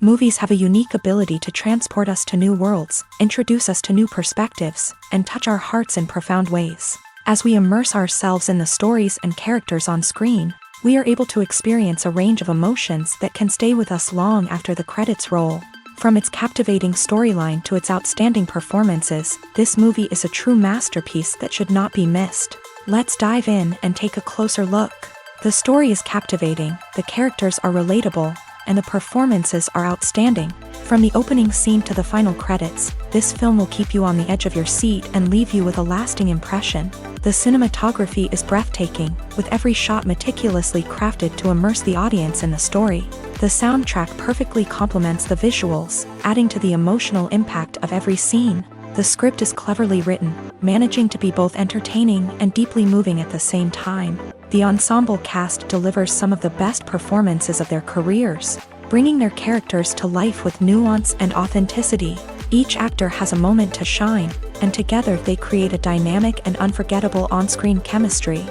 Movies have a unique ability to transport us to new worlds, introduce us to new perspectives, and touch our hearts in profound ways. As we immerse ourselves in the stories and characters on screen, we are able to experience a range of emotions that can stay with us long after the credits roll. From its captivating storyline to its outstanding performances, this movie is a true masterpiece that should not be missed. Let's dive in and take a closer look. The story is captivating, the characters are relatable, and the performances are outstanding. From the opening scene to the final credits, this film will keep you on the edge of your seat and leave you with a lasting impression. The cinematography is breathtaking, with every shot meticulously crafted to immerse the audience in the story. The soundtrack perfectly complements the visuals, adding to the emotional impact of every scene. The script is cleverly written, managing to be both entertaining and deeply moving at the same time. The ensemble cast delivers some of the best performances of their careers, bringing their characters to life with nuance and authenticity. Each actor has a moment to shine, and together they create a dynamic and unforgettable on-screen chemistry.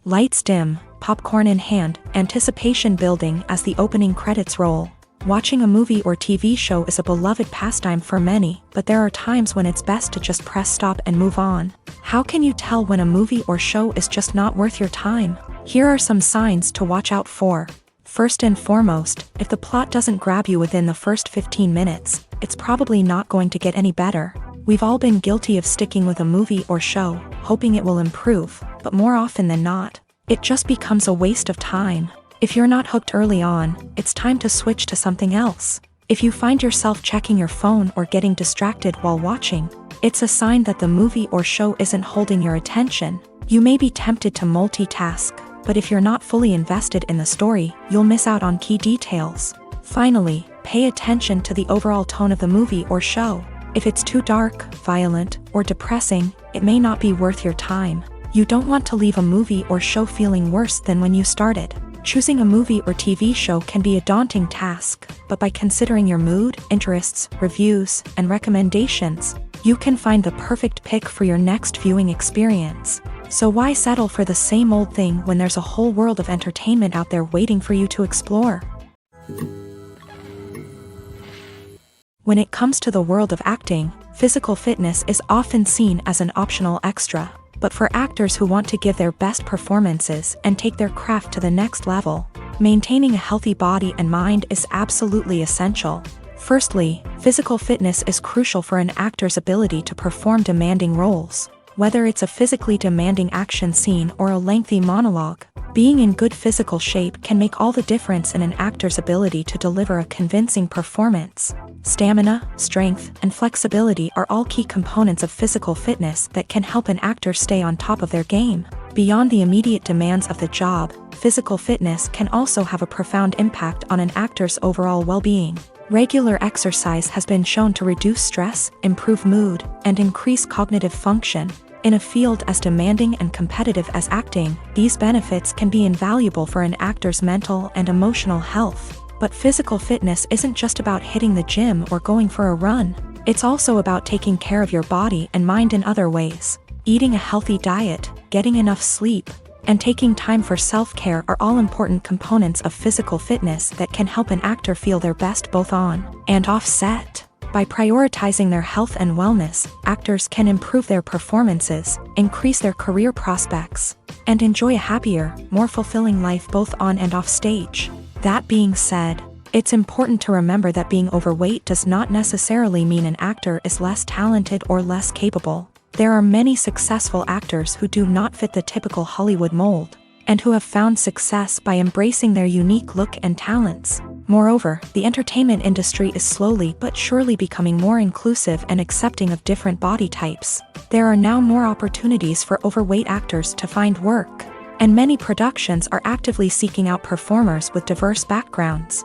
Lights dim, popcorn in hand, anticipation building as the opening credits roll. Watching a movie or TV show is a beloved pastime for many, but there are times when it's best to just press stop and move on. How can you tell when a movie or show is just not worth your time? Here are some signs to watch out for. First and foremost, if the plot doesn't grab you within the first 15 minutes, it's probably not going to get any better. We've all been guilty of sticking with a movie or show, hoping it will improve, but more often than not, it just becomes a waste of time. If you're not hooked early on, it's time to switch to something else. If you find yourself checking your phone or getting distracted while watching, it's a sign that the movie or show isn't holding your attention. You may be tempted to multitask, but if you're not fully invested in the story, you'll miss out on key details. Finally, pay attention to the overall tone of the movie or show. If it's too dark, violent, or depressing, it may not be worth your time. You don't want to leave a movie or show feeling worse than when you started. Choosing a movie or TV show can be a daunting task, but by considering your mood, interests, reviews, and recommendations, you can find the perfect pick for your next viewing experience. So why settle for the same old thing when there's a whole world of entertainment out there waiting for you to explore? When it comes to the world of acting, physical fitness is often seen as an optional extra. But for actors who want to give their best performances and take their craft to the next level, maintaining a healthy body and mind is absolutely essential. Firstly, physical fitness is crucial for an actor's ability to perform demanding roles. Whether it's a physically demanding action scene or a lengthy monologue, being in good physical shape can make all the difference in an actor's ability to deliver a convincing performance. Stamina, strength, and flexibility are all key components of physical fitness that can help an actor stay on top of their game. Beyond the immediate demands of the job, physical fitness can also have a profound impact on an actor's overall well-being. Regular exercise has been shown to reduce stress, improve mood, and increase cognitive function. In a field as demanding and competitive as acting, these benefits can be invaluable for an actor's mental and emotional health. But physical fitness isn't just about hitting the gym or going for a run. It's also about taking care of your body and mind in other ways. Eating a healthy diet, getting enough sleep, and taking time for self-care are all important components of physical fitness that can help an actor feel their best both on and off set. By prioritizing their health and wellness, actors can improve their performances, increase their career prospects, and enjoy a happier, more fulfilling life both on and off stage. That being said, it's important to remember that being overweight does not necessarily mean an actor is less talented or less capable. There are many successful actors who do not fit the typical Hollywood mold, and who have found success by embracing their unique look and talents. Moreover, the entertainment industry is slowly but surely becoming more inclusive and accepting of different body types. There are now more opportunities for overweight actors to find work, and many productions are actively seeking out performers with diverse backgrounds.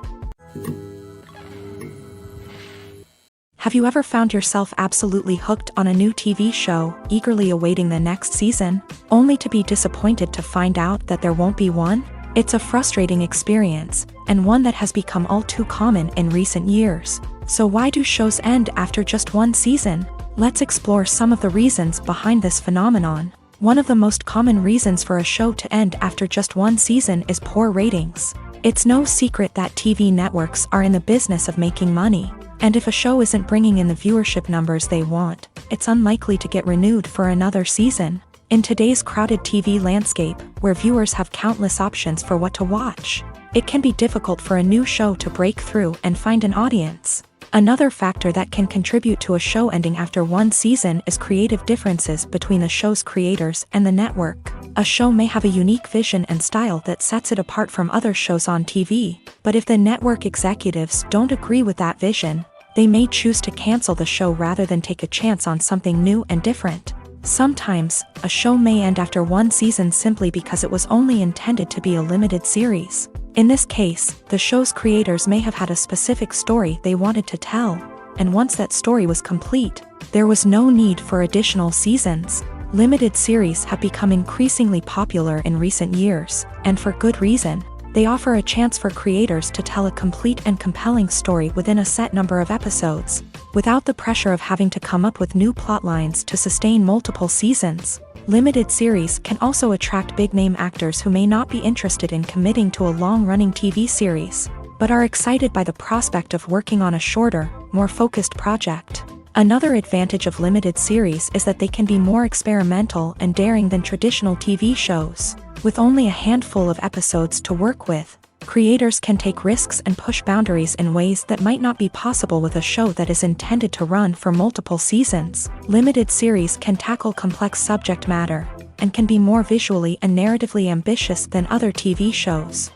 Have you ever found yourself absolutely hooked on a new TV show, eagerly awaiting the next season, only to be disappointed to find out that there won't be one? It's a frustrating experience, and one that has become all too common in recent years. So why do shows end after just one season? Let's explore some of the reasons behind this phenomenon. One of the most common reasons for a show to end after just one season is poor ratings. It's no secret that TV networks are in the business of making money, and if a show isn't bringing in the viewership numbers they want, it's unlikely to get renewed for another season. In today's crowded TV landscape, where viewers have countless options for what to watch, it can be difficult for a new show to break through and find an audience. Another factor that can contribute to a show ending after one season is creative differences between the show's creators and the network. A show may have a unique vision and style that sets it apart from other shows on TV, but if the network executives don't agree with that vision, they may choose to cancel the show rather than take a chance on something new and different. Sometimes, a show may end after one season simply because it was only intended to be a limited series. In this case, the show's creators may have had a specific story they wanted to tell, and once that story was complete, there was no need for additional seasons. Limited series have become increasingly popular in recent years, and for good reason. They offer a chance for creators to tell a complete and compelling story within a set number of episodes, without the pressure of having to come up with new plot lines to sustain multiple seasons. Limited series can also attract big-name actors who may not be interested in committing to a long-running TV series, but are excited by the prospect of working on a shorter, more focused project. Another advantage of limited series is that they can be more experimental and daring than traditional TV shows. With only a handful of episodes to work with, creators can take risks and push boundaries in ways that might not be possible with a show that is intended to run for multiple seasons. Limited series can tackle complex subject matter, and can be more visually and narratively ambitious than other TV shows.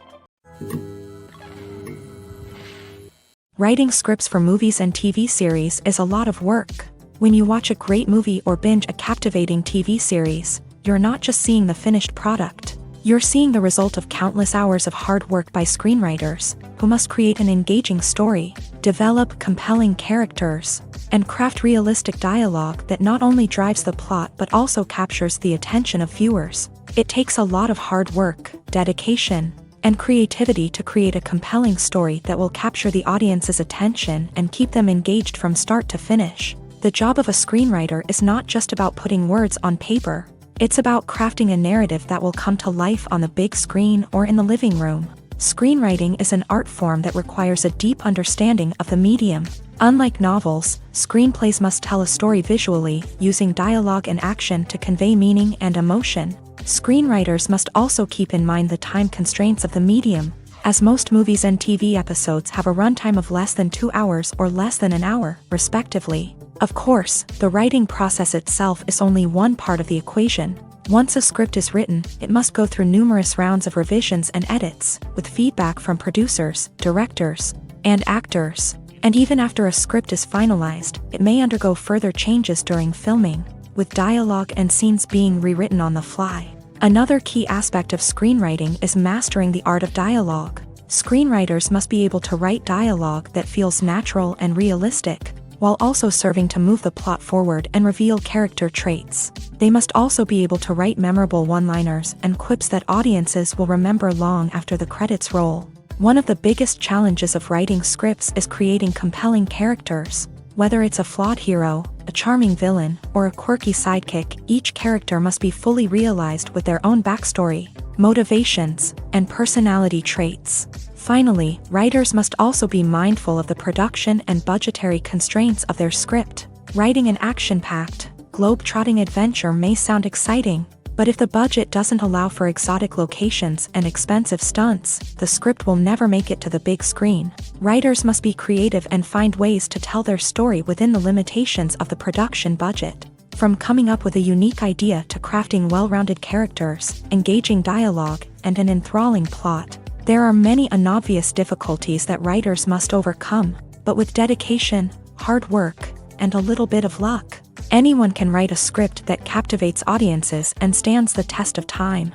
Writing scripts for movies and TV series is a lot of work. When you watch a great movie or binge a captivating TV series, you're not just seeing the finished product. You're seeing the result of countless hours of hard work by screenwriters, who must create an engaging story, develop compelling characters, and craft realistic dialogue that not only drives the plot but also captures the attention of viewers. It takes a lot of hard work, dedication, and creativity to create a compelling story that will capture the audience's attention and keep them engaged from start to finish. The job of a screenwriter is not just about putting words on paper. It's about crafting a narrative that will come to life on the big screen or in the living room. Screenwriting is an art form that requires a deep understanding of the medium. Unlike novels, screenplays must tell a story visually, using dialogue and action to convey meaning and emotion. Screenwriters must also keep in mind the time constraints of the medium, as most movies and TV episodes have a runtime of less than 2 hours or less than an hour, respectively. Of course, the writing process itself is only one part of the equation. Once a script is written, it must go through numerous rounds of revisions and edits, with feedback from producers, directors, and actors. And even after a script is finalized, it may undergo further changes during filming, with dialogue and scenes being rewritten on the fly. Another key aspect of screenwriting is mastering the art of dialogue. Screenwriters must be able to write dialogue that feels natural and realistic, while also serving to move the plot forward and reveal character traits. They must also be able to write memorable one-liners and quips that audiences will remember long after the credits roll. One of the biggest challenges of writing scripts is creating compelling characters. Whether it's a flawed hero, a charming villain, or a quirky sidekick, each character must be fully realized with their own backstory, motivations, and personality traits. Finally, writers must also be mindful of the production and budgetary constraints of their script. Writing an action-packed, globe-trotting adventure may sound exciting, but if the budget doesn't allow for exotic locations and expensive stunts, the script will never make it to the big screen. Writers must be creative and find ways to tell their story within the limitations of the production budget. From coming up with a unique idea to crafting well-rounded characters, engaging dialogue, and an enthralling plot, there are many unobvious difficulties that writers must overcome, but with dedication, hard work, and a little bit of luck, anyone can write a script that captivates audiences and stands the test of time.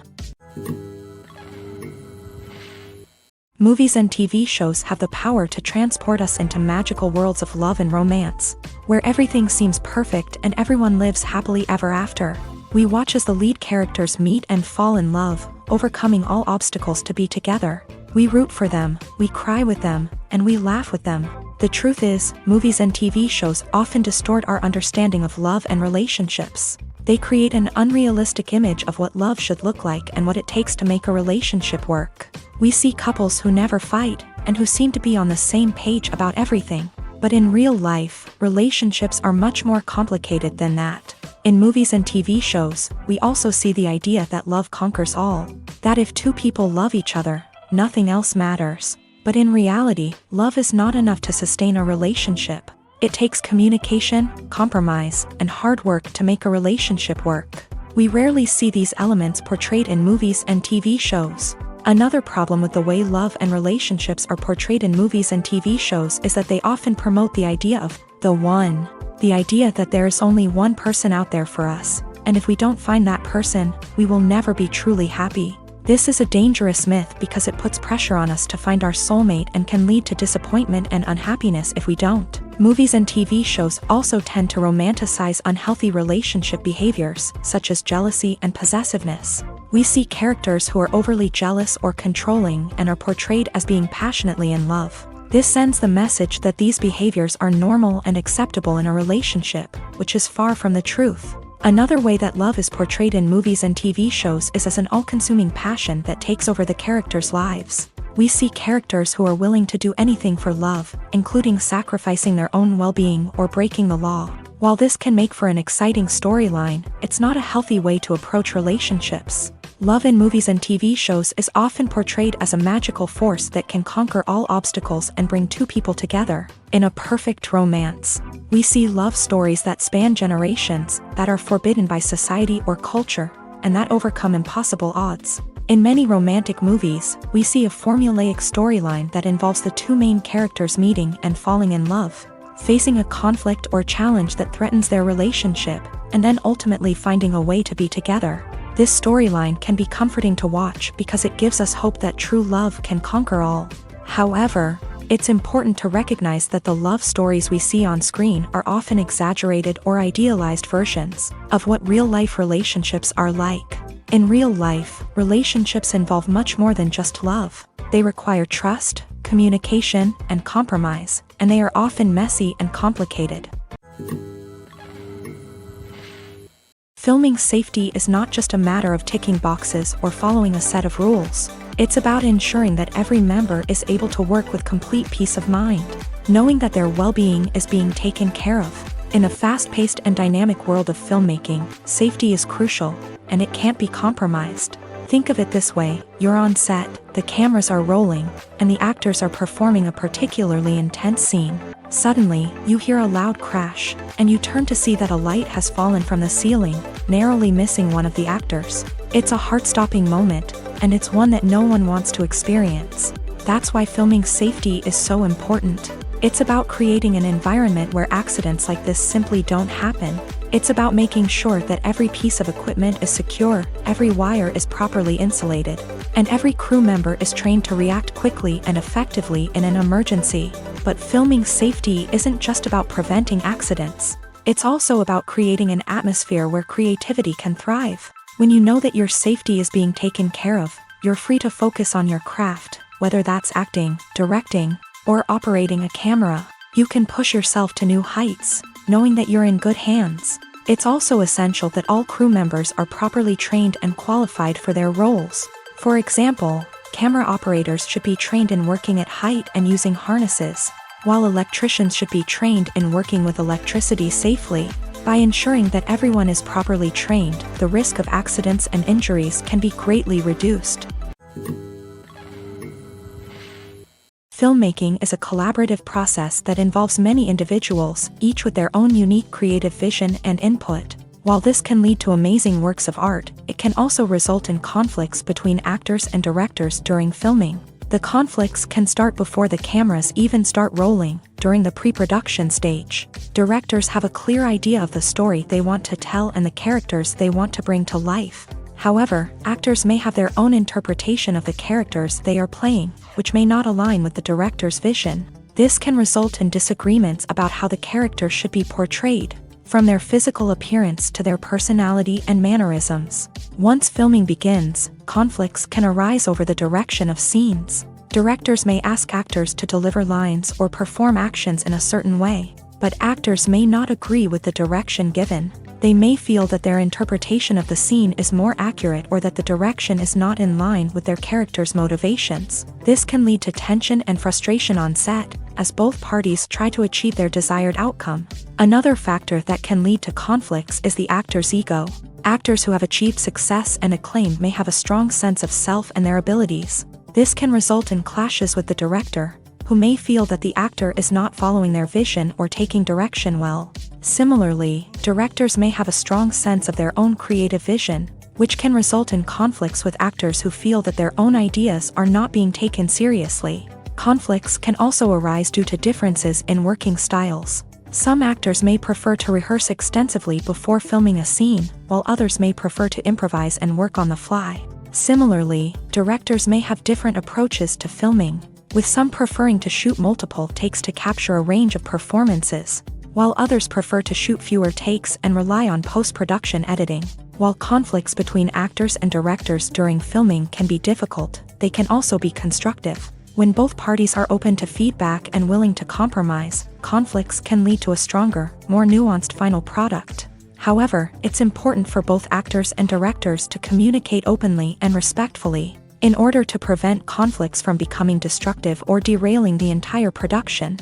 Movies and TV shows have the power to transport us into magical worlds of love and romance, where everything seems perfect and everyone lives happily ever after. We watch as the lead characters meet and fall in love, overcoming all obstacles to be together. We root for them, we cry with them, and we laugh with them. The truth is, movies and TV shows often distort our understanding of love and relationships. They create an unrealistic image of what love should look like and what it takes to make a relationship work. We see couples who never fight, and who seem to be on the same page about everything. But in real life, relationships are much more complicated than that. In movies and TV shows, we also see the idea that love conquers all. That if two people love each other, nothing else matters. But in reality, love is not enough to sustain a relationship. It takes communication, compromise, and hard work to make a relationship work. We rarely see these elements portrayed in movies and TV shows. Another problem with the way love and relationships are portrayed in movies and TV shows is that they often promote the idea of the one. The idea that there is only one person out there for us, and if we don't find that person, we will never be truly happy. This is a dangerous myth because it puts pressure on us to find our soulmate and can lead to disappointment and unhappiness if we don't. Movies and TV shows also tend to romanticize unhealthy relationship behaviors, such as jealousy and possessiveness. We see characters who are overly jealous or controlling and are portrayed as being passionately in love. This sends the message that these behaviors are normal and acceptable in a relationship, which is far from the truth. Another way that love is portrayed in movies and TV shows is as an all-consuming passion that takes over the characters' lives. We see characters who are willing to do anything for love, including sacrificing their own well-being or breaking the law. While this can make for an exciting storyline, it's not a healthy way to approach relationships. Love in movies and TV shows is often portrayed as a magical force that can conquer all obstacles and bring two people together in a perfect romance. We see love stories that span generations, that are forbidden by society or culture, and that overcome impossible odds. In many romantic movies, we see a formulaic storyline that involves the two main characters meeting and falling in love, facing a conflict or challenge that threatens their relationship, and then ultimately finding a way to be together. This storyline can be comforting to watch because it gives us hope that true love can conquer all. However, it's important to recognize that the love stories we see on screen are often exaggerated or idealized versions of what real-life relationships are like. In real life, relationships involve much more than just love. They require trust, communication, and compromise, and they are often messy and complicated. Filming safety is not just a matter of ticking boxes or following a set of rules. It's about ensuring that every member is able to work with complete peace of mind, knowing that their well-being is being taken care of. In a fast-paced and dynamic world of filmmaking, safety is crucial, and it can't be compromised. Think of it this way: you're on set, the cameras are rolling, and the actors are performing a particularly intense scene. Suddenly, you hear a loud crash, and you turn to see that a light has fallen from the ceiling, narrowly missing one of the actors. It's a heart-stopping moment, and it's one that no one wants to experience. That's why filming safety is so important. It's about creating an environment where accidents like this simply don't happen. It's about making sure that every piece of equipment is secure, every wire is properly insulated, and every crew member is trained to react quickly and effectively in an emergency. But filming safety isn't just about preventing accidents. It's also about creating an atmosphere where creativity can thrive. When you know that your safety is being taken care of, you're free to focus on your craft, whether that's acting, directing, or operating a camera. You can push yourself to new heights, knowing that you're in good hands. It's also essential that all crew members are properly trained and qualified for their roles. For example, camera operators should be trained in working at height and using harnesses, while electricians should be trained in working with electricity safely. By ensuring that everyone is properly trained, the risk of accidents and injuries can be greatly reduced. Filmmaking is a collaborative process that involves many individuals, each with their own unique creative vision and input. While this can lead to amazing works of art, it can also result in conflicts between actors and directors during filming. The conflicts can start before the cameras even start rolling, during the pre-production stage. Directors have a clear idea of the story they want to tell and the characters they want to bring to life. However, actors may have their own interpretation of the characters they are playing, which may not align with the director's vision. This can result in disagreements about how the character should be portrayed, from their physical appearance to their personality and mannerisms. Once filming begins, conflicts can arise over the direction of scenes. Directors may ask actors to deliver lines or perform actions in a certain way, but actors may not agree with the direction given. They may feel that their interpretation of the scene is more accurate or that the direction is not in line with their character's motivations. This can lead to tension and frustration on set, as both parties try to achieve their desired outcome. Another factor that can lead to conflicts is the actor's ego. Actors who have achieved success and acclaim may have a strong sense of self and their abilities. This can result in clashes with the director, who may feel that the actor is not following their vision or taking direction well. Similarly, directors may have a strong sense of their own creative vision, which can result in conflicts with actors who feel that their own ideas are not being taken seriously. Conflicts can also arise due to differences in working styles. Some actors may prefer to rehearse extensively before filming a scene, while others may prefer to improvise and work on the fly. Similarly, directors may have different approaches to filming, with some preferring to shoot multiple takes to capture a range of performances, while others prefer to shoot fewer takes and rely on post-production editing. While conflicts between actors and directors during filming can be difficult, they can also be constructive. When both parties are open to feedback and willing to compromise, conflicts can lead to a stronger, more nuanced final product. However, it's important for both actors and directors to communicate openly and respectfully, in order to prevent conflicts from becoming destructive or derailing the entire production.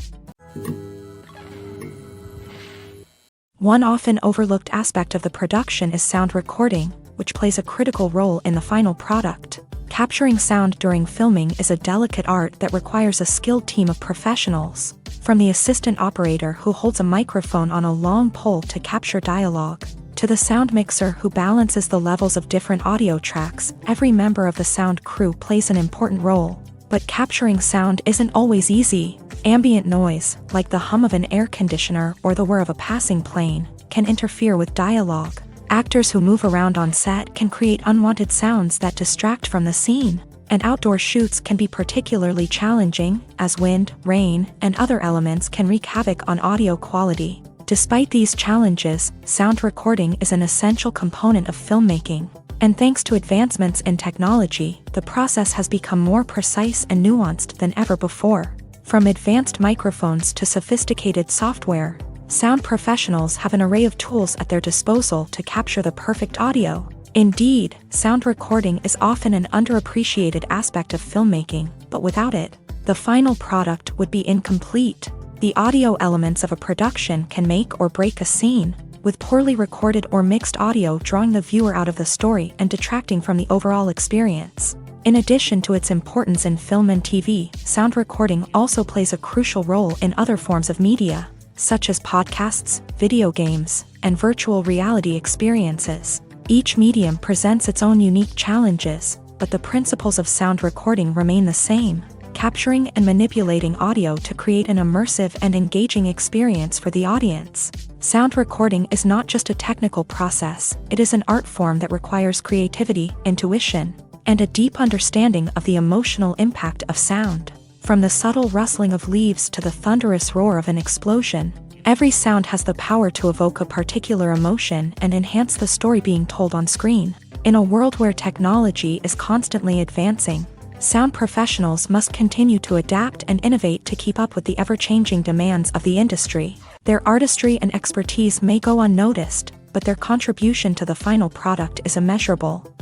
One often overlooked aspect of the production is sound recording, which plays a critical role in the final product. Capturing sound during filming is a delicate art that requires a skilled team of professionals, from the assistant operator who holds a microphone on a long pole to capture dialogue, to the sound mixer who balances the levels of different audio tracks. Every member of the sound crew plays an important role. But capturing sound isn't always easy. Ambient noise, like the hum of an air conditioner or the whir of a passing plane, can interfere with dialogue. Actors who move around on set can create unwanted sounds that distract from the scene, and outdoor shoots can be particularly challenging, as wind, rain, and other elements can wreak havoc on audio quality. Despite these challenges, sound recording is an essential component of filmmaking, and thanks to advancements in technology, the process has become more precise and nuanced than ever before. From advanced microphones to sophisticated software, sound professionals have an array of tools at their disposal to capture the perfect audio. Indeed, sound recording is often an underappreciated aspect of filmmaking, but without it, the final product would be incomplete. The audio elements of a production can make or break a scene, with poorly recorded or mixed audio drawing the viewer out of the story and detracting from the overall experience. In addition to its importance in film and TV, sound recording also plays a crucial role in other forms of media, such as podcasts, video games, and virtual reality experiences. Each medium presents its own unique challenges, but the principles of sound recording remain the same, capturing and manipulating audio to create an immersive and engaging experience for the audience. Sound recording is not just a technical process, it is an art form that requires creativity, intuition, and a deep understanding of the emotional impact of sound. From the subtle rustling of leaves to the thunderous roar of an explosion, every sound has the power to evoke a particular emotion and enhance the story being told on screen. In a world where technology is constantly advancing, sound professionals must continue to adapt and innovate to keep up with the ever-changing demands of the industry. Their artistry and expertise may go unnoticed, but their contribution to the final product is immeasurable.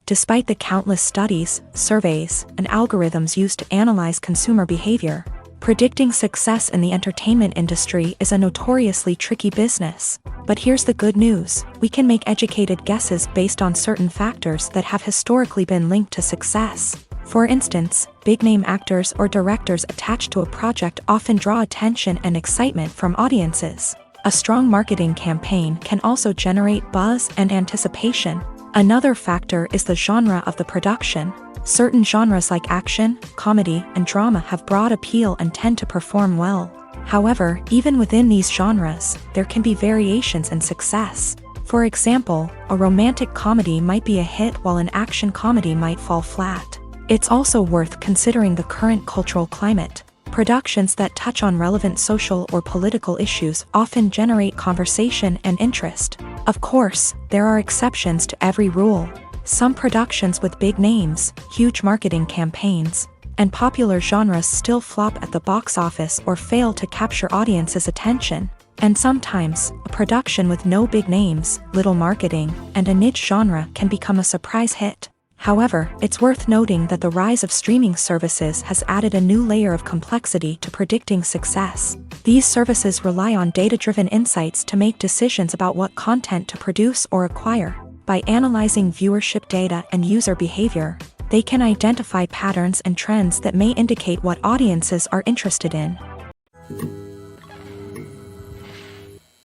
Despite the countless studies, surveys, and algorithms used to analyze consumer behavior, predicting success in the entertainment industry is a notoriously tricky business. But here's the good news: we can make educated guesses based on certain factors that have historically been linked to success. For instance, big-name actors or directors attached to a project often draw attention and excitement from audiences. A strong marketing campaign can also generate buzz and anticipation. Another factor is the genre of the production. Certain genres like action, comedy, and drama have broad appeal and tend to perform well. However, even within these genres, there can be variations in success. For example, a romantic comedy might be a hit while an action comedy might fall flat. It's also worth considering the current cultural climate. Productions that touch on relevant social or political issues often generate conversation and interest. Of course, there are exceptions to every rule. Some productions with big names, huge marketing campaigns, and popular genres still flop at the box office or fail to capture audiences' attention. And sometimes, a production with no big names, little marketing, and a niche genre can become a surprise hit. However, it's worth noting that the rise of streaming services has added a new layer of complexity to predicting success. These services rely on data-driven insights to make decisions about what content to produce or acquire. By analyzing viewership data and user behavior, they can identify patterns and trends that may indicate what audiences are interested in.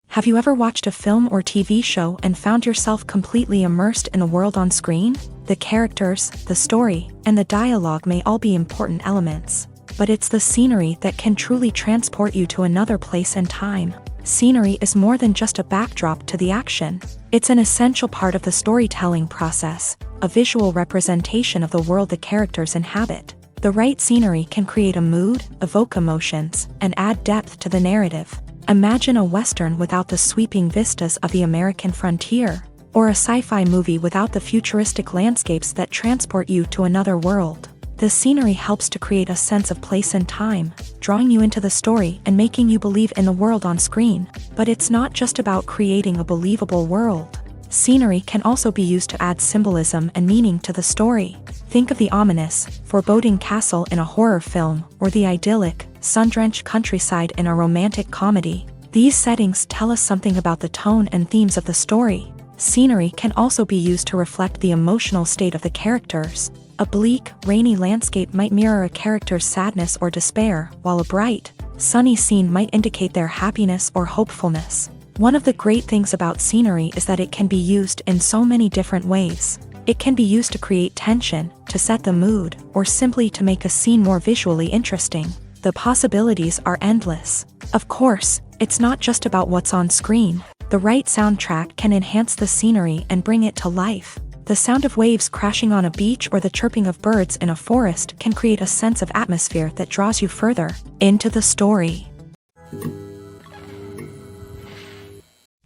Have you ever watched a film or TV show and found yourself completely immersed in the world on screen? The characters, the story, and the dialogue may all be important elements, but it's the scenery that can truly transport you to another place and time. Scenery is more than just a backdrop to the action. It's an essential part of the storytelling process, a visual representation of the world the characters inhabit. The right scenery can create a mood, evoke emotions, and add depth to the narrative. Imagine a Western without the sweeping vistas of the American frontier, or a sci-fi movie without the futuristic landscapes that transport you to another world. The scenery helps to create a sense of place and time, drawing you into the story and making you believe in the world on screen. But it's not just about creating a believable world. Scenery can also be used to add symbolism and meaning to the story. Think of the ominous, foreboding castle in a horror film, or the idyllic, sun-drenched countryside in a romantic comedy. These settings tell us something about the tone and themes of the story. Scenery can also be used to reflect the emotional state of the characters. A bleak, rainy landscape might mirror a character's sadness or despair, while a bright, sunny scene might indicate their happiness or hopefulness. One of the great things about scenery is that it can be used in so many different ways. It can be used to create tension, to set the mood, or simply to make a scene more visually interesting. The possibilities are endless. Of course, it's not just about what's on screen. The right soundtrack can enhance the scenery and bring it to life. The sound of waves crashing on a beach or the chirping of birds in a forest can create a sense of atmosphere that draws you further into the story.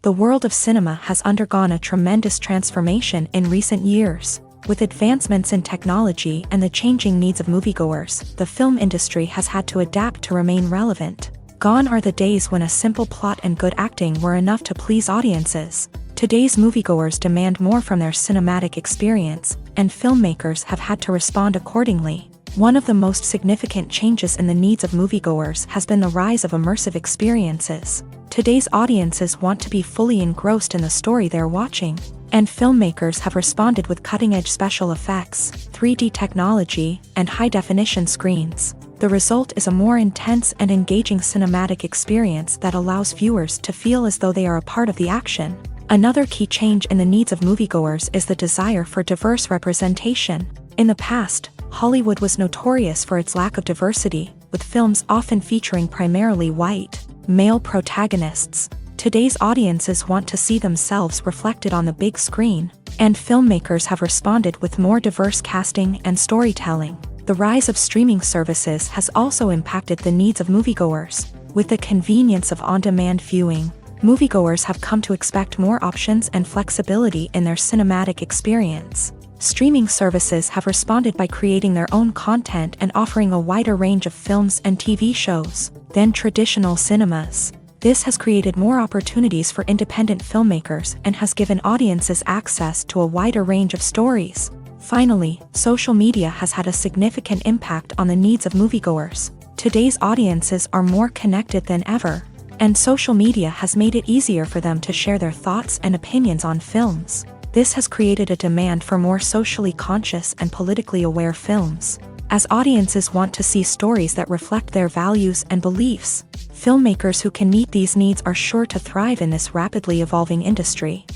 The world of cinema has undergone a tremendous transformation in recent years. With advancements in technology and the changing needs of moviegoers, the film industry has had to adapt to remain relevant. Gone are the days when a simple plot and good acting were enough to please audiences. Today's moviegoers demand more from their cinematic experience, and filmmakers have had to respond accordingly. One of the most significant changes in the needs of moviegoers has been the rise of immersive experiences. Today's audiences want to be fully engrossed in the story they're watching, and filmmakers have responded with cutting-edge special effects, 3D technology, and high-definition screens. The result is a more intense and engaging cinematic experience that allows viewers to feel as though they are a part of the action. Another key change in the needs of moviegoers is the desire for diverse representation. In the past, Hollywood was notorious for its lack of diversity, with films often featuring primarily white, male protagonists. Today's audiences want to see themselves reflected on the big screen, and filmmakers have responded with more diverse casting and storytelling. The rise of streaming services has also impacted the needs of moviegoers. With the convenience of on-demand viewing, moviegoers have come to expect more options and flexibility in their cinematic experience. Streaming services have responded by creating their own content and offering a wider range of films and TV shows than traditional cinemas. This has created more opportunities for independent filmmakers and has given audiences access to a wider range of stories. Finally, social media has had a significant impact on the needs of moviegoers. Today's audiences are more connected than ever, and social media has made it easier for them to share their thoughts and opinions on films. This has created a demand for more socially conscious and politically aware films. As audiences want to see stories that reflect their values and beliefs, filmmakers who can meet these needs are sure to thrive in this rapidly evolving industry.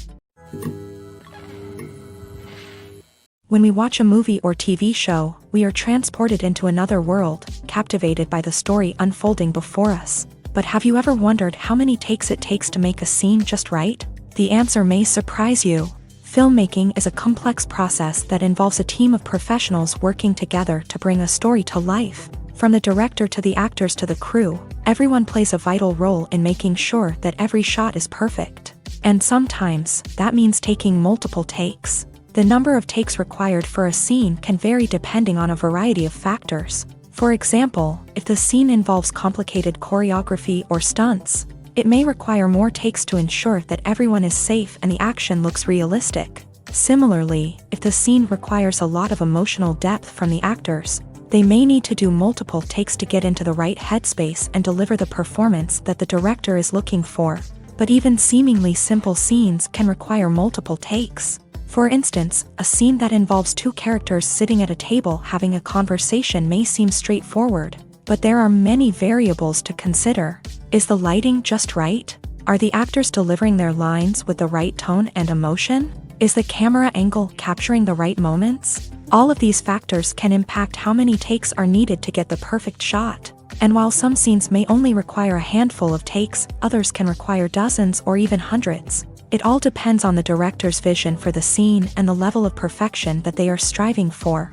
When we watch a movie or TV show, we are transported into another world, captivated by the story unfolding before us. But have you ever wondered how many takes it takes to make a scene just right? The answer may surprise you. Filmmaking is a complex process that involves a team of professionals working together to bring a story to life. From the director to the actors to the crew, everyone plays a vital role in making sure that every shot is perfect. And sometimes, that means taking multiple takes. The number of takes required for a scene can vary depending on a variety of factors. For example, if the scene involves complicated choreography or stunts, It may require more takes to ensure that everyone is safe and the action looks realistic. Similarly, if the scene requires a lot of emotional depth from the actors, they may need to do multiple takes to get into the right headspace and deliver the performance that the director is looking for. But even seemingly simple scenes can require multiple takes. For instance, a scene that involves two characters sitting at a table having a conversation may seem straightforward, but there are many variables to consider. Is the lighting just right? Are the actors delivering their lines with the right tone and emotion? Is the camera angle capturing the right moments? All of these factors can impact how many takes are needed to get the perfect shot. And while some scenes may only require a handful of takes, others can require dozens or even hundreds. It all depends on the director's vision for the scene and the level of perfection that they are striving for.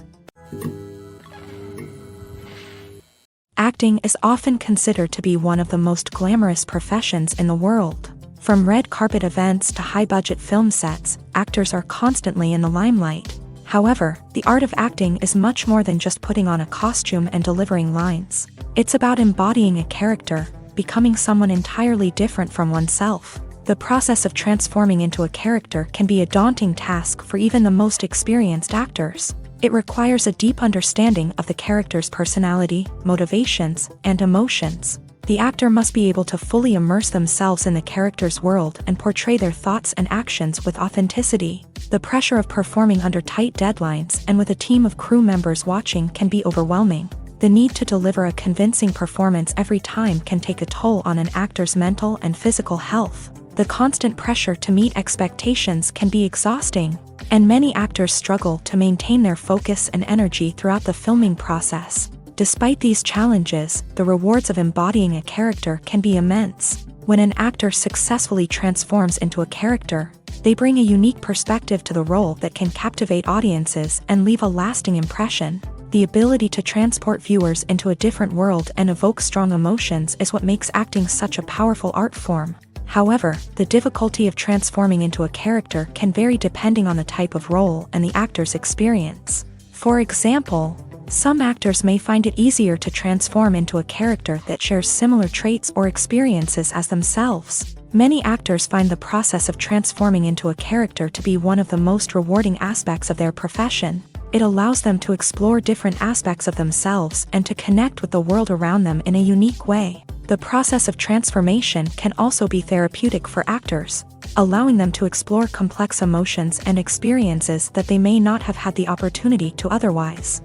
Acting is often considered to be one of the most glamorous professions in the world. From red carpet events to high-budget film sets, actors are constantly in the limelight. However, the art of acting is much more than just putting on a costume and delivering lines. It's about embodying a character, becoming someone entirely different from oneself. The process of transforming into a character can be a daunting task for even the most experienced actors. It requires a deep understanding of the character's personality, motivations, and emotions. The actor must be able to fully immerse themselves in the character's world and portray their thoughts and actions with authenticity. The pressure of performing under tight deadlines and with a team of crew members watching can be overwhelming. The need to deliver a convincing performance every time can take a toll on an actor's mental and physical health. The constant pressure to meet expectations can be exhausting, and many actors struggle to maintain their focus and energy throughout the filming process. Despite these challenges, the rewards of embodying a character can be immense. When an actor successfully transforms into a character, they bring a unique perspective to the role that can captivate audiences and leave a lasting impression. The ability to transport viewers into a different world and evoke strong emotions is what makes acting such a powerful art form. However, the difficulty of transforming into a character can vary depending on the type of role and the actor's experience. For example, some actors may find it easier to transform into a character that shares similar traits or experiences as themselves. Many actors find the process of transforming into a character to be one of the most rewarding aspects of their profession. It allows them to explore different aspects of themselves and to connect with the world around them in a unique way. The process of transformation can also be therapeutic for actors, allowing them to explore complex emotions and experiences that they may not have had the opportunity to otherwise.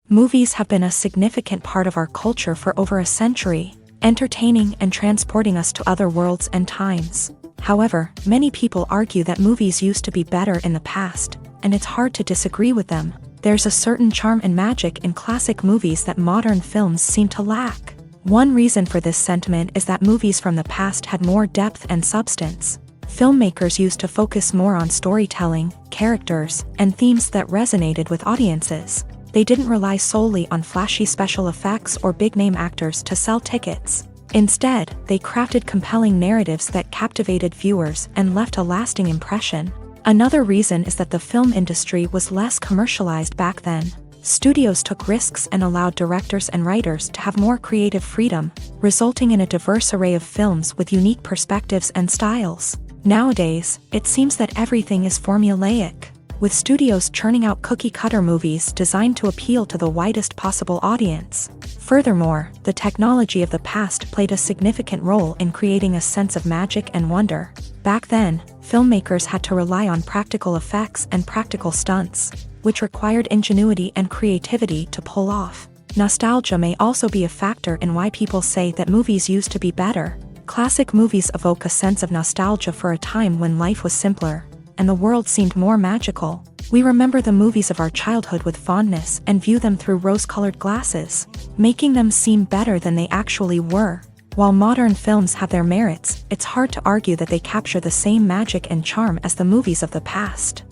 Movies have been a significant part of our culture for over a century, entertaining and transporting us to other worlds and times. However, many people argue that movies used to be better in the past, and it's hard to disagree with them. There's a certain charm and magic in classic movies that modern films seem to lack. One reason for this sentiment is that movies from the past had more depth and substance. Filmmakers used to focus more on storytelling, characters, and themes that resonated with audiences. They didn't rely solely on flashy special effects or big-name actors to sell tickets. Instead, they crafted compelling narratives that captivated viewers and left a lasting impression. Another reason is that the film industry was less commercialized back then. Studios took risks and allowed directors and writers to have more creative freedom, resulting in a diverse array of films with unique perspectives and styles. Nowadays, it seems that everything is formulaic, with studios churning out cookie-cutter movies designed to appeal to the widest possible audience. Furthermore, the technology of the past played a significant role in creating a sense of magic and wonder. Back then, filmmakers had to rely on practical effects and practical stunts, which required ingenuity and creativity to pull off. Nostalgia may also be a factor in why people say that movies used to be better. Classic movies evoke a sense of nostalgia for a time when life was simpler, and the world seemed more magical. We remember the movies of our childhood with fondness and view them through rose-colored glasses, making them seem better than they actually were. While modern films have their merits, it's hard to argue that they capture the same magic and charm as the movies of the past.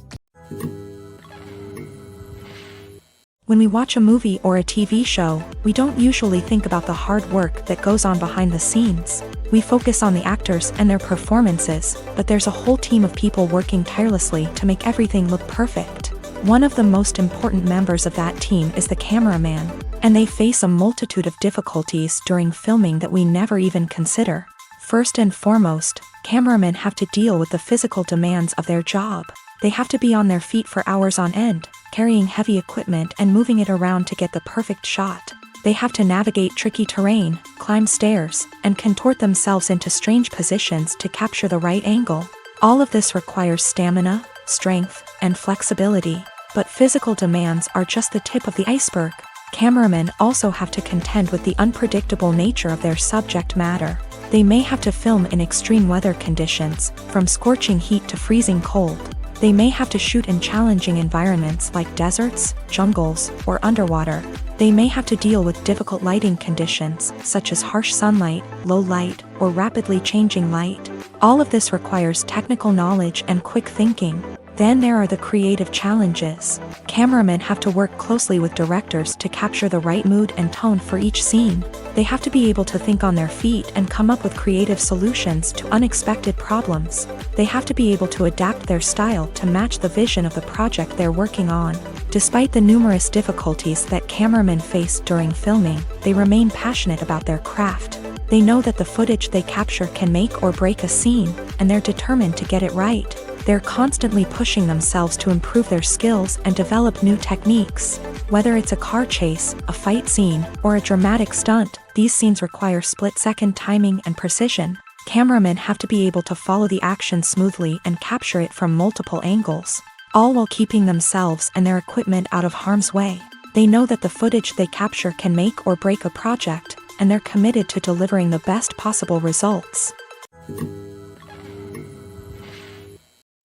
When we watch a movie or a TV show, we don't usually think about the hard work that goes on behind the scenes. We focus on the actors and their performances, but there's a whole team of people working tirelessly to make everything look perfect. One of the most important members of that team is the cameraman. And they face a multitude of difficulties during filming that we never even consider. First and foremost, cameramen have to deal with the physical demands of their job. They have to be on their feet for hours on end, carrying heavy equipment and moving it around to get the perfect shot. They have to navigate tricky terrain, climb stairs, and contort themselves into strange positions to capture the right angle. All of this requires stamina, strength, and flexibility. But physical demands are just the tip of the iceberg. Cameramen also have to contend with the unpredictable nature of their subject matter. They may have to film in extreme weather conditions, from scorching heat to freezing cold. They may have to shoot in challenging environments like deserts, jungles, or underwater. They may have to deal with difficult lighting conditions, such as harsh sunlight, low light, or rapidly changing light. All of this requires technical knowledge and quick thinking. Then there are the creative challenges. Cameramen have to work closely with directors to capture the right mood and tone for each scene. They have to be able to think on their feet and come up with creative solutions to unexpected problems. They have to be able to adapt their style to match the vision of the project they're working on. Despite the numerous difficulties that cameramen face during filming, they remain passionate about their craft. They know that the footage they capture can make or break a scene, and they're determined to get it right. They're constantly pushing themselves to improve their skills and develop new techniques. Whether it's a car chase, a fight scene, or a dramatic stunt, these scenes require split-second timing and precision. Cameramen have to be able to follow the action smoothly and capture it from multiple angles, all while keeping themselves and their equipment out of harm's way. They know that the footage they capture can make or break a project, and they're committed to delivering the best possible results.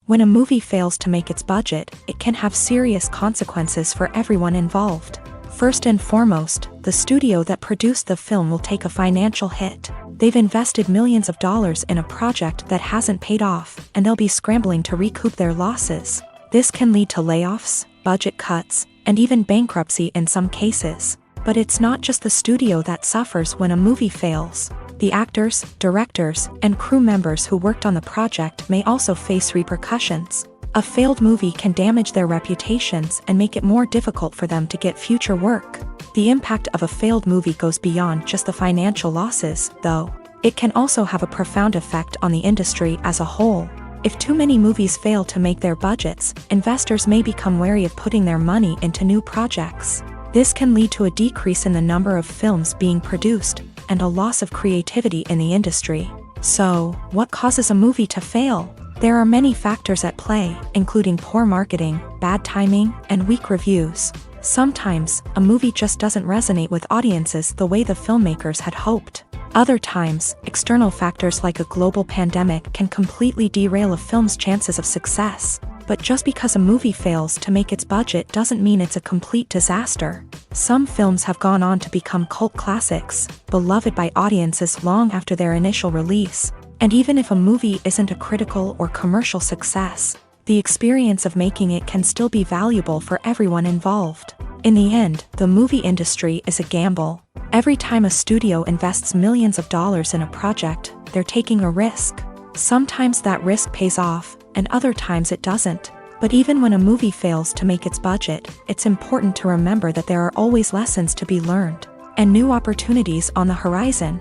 When a movie fails to make its budget, it can have serious consequences for everyone involved. First and foremost, the studio that produced the film will take a financial hit. They've invested millions of dollars in a project that hasn't paid off, and they'll be scrambling to recoup their losses. This can lead to layoffs, budget cuts, and even bankruptcy in some cases. But it's not just the studio that suffers when a movie fails. The actors, directors, and crew members who worked on the project may also face repercussions. A failed movie can damage their reputations and make it more difficult for them to get future work. The impact of a failed movie goes beyond just the financial losses, though. It can also have a profound effect on the industry as a whole. If too many movies fail to make their budgets, investors may become wary of putting their money into new projects. This can lead to a decrease in the number of films being produced, and a loss of creativity in the industry. So, what causes a movie to fail? There are many factors at play, including poor marketing, bad timing, and weak reviews. Sometimes, a movie just doesn't resonate with audiences the way the filmmakers had hoped. Other times, external factors like a global pandemic can completely derail a film's chances of success. But just because a movie fails to make its budget doesn't mean it's a complete disaster. Some films have gone on to become cult classics, beloved by audiences long after their initial release. And even if a movie isn't a critical or commercial success, the experience of making it can still be valuable for everyone involved. In the end, the movie industry is a gamble. Every time a studio invests millions of dollars in a project, they're taking a risk. Sometimes that risk pays off, and other times it doesn't. But even when a movie fails to make its budget, it's important to remember that there are always lessons to be learned, and new opportunities on the horizon.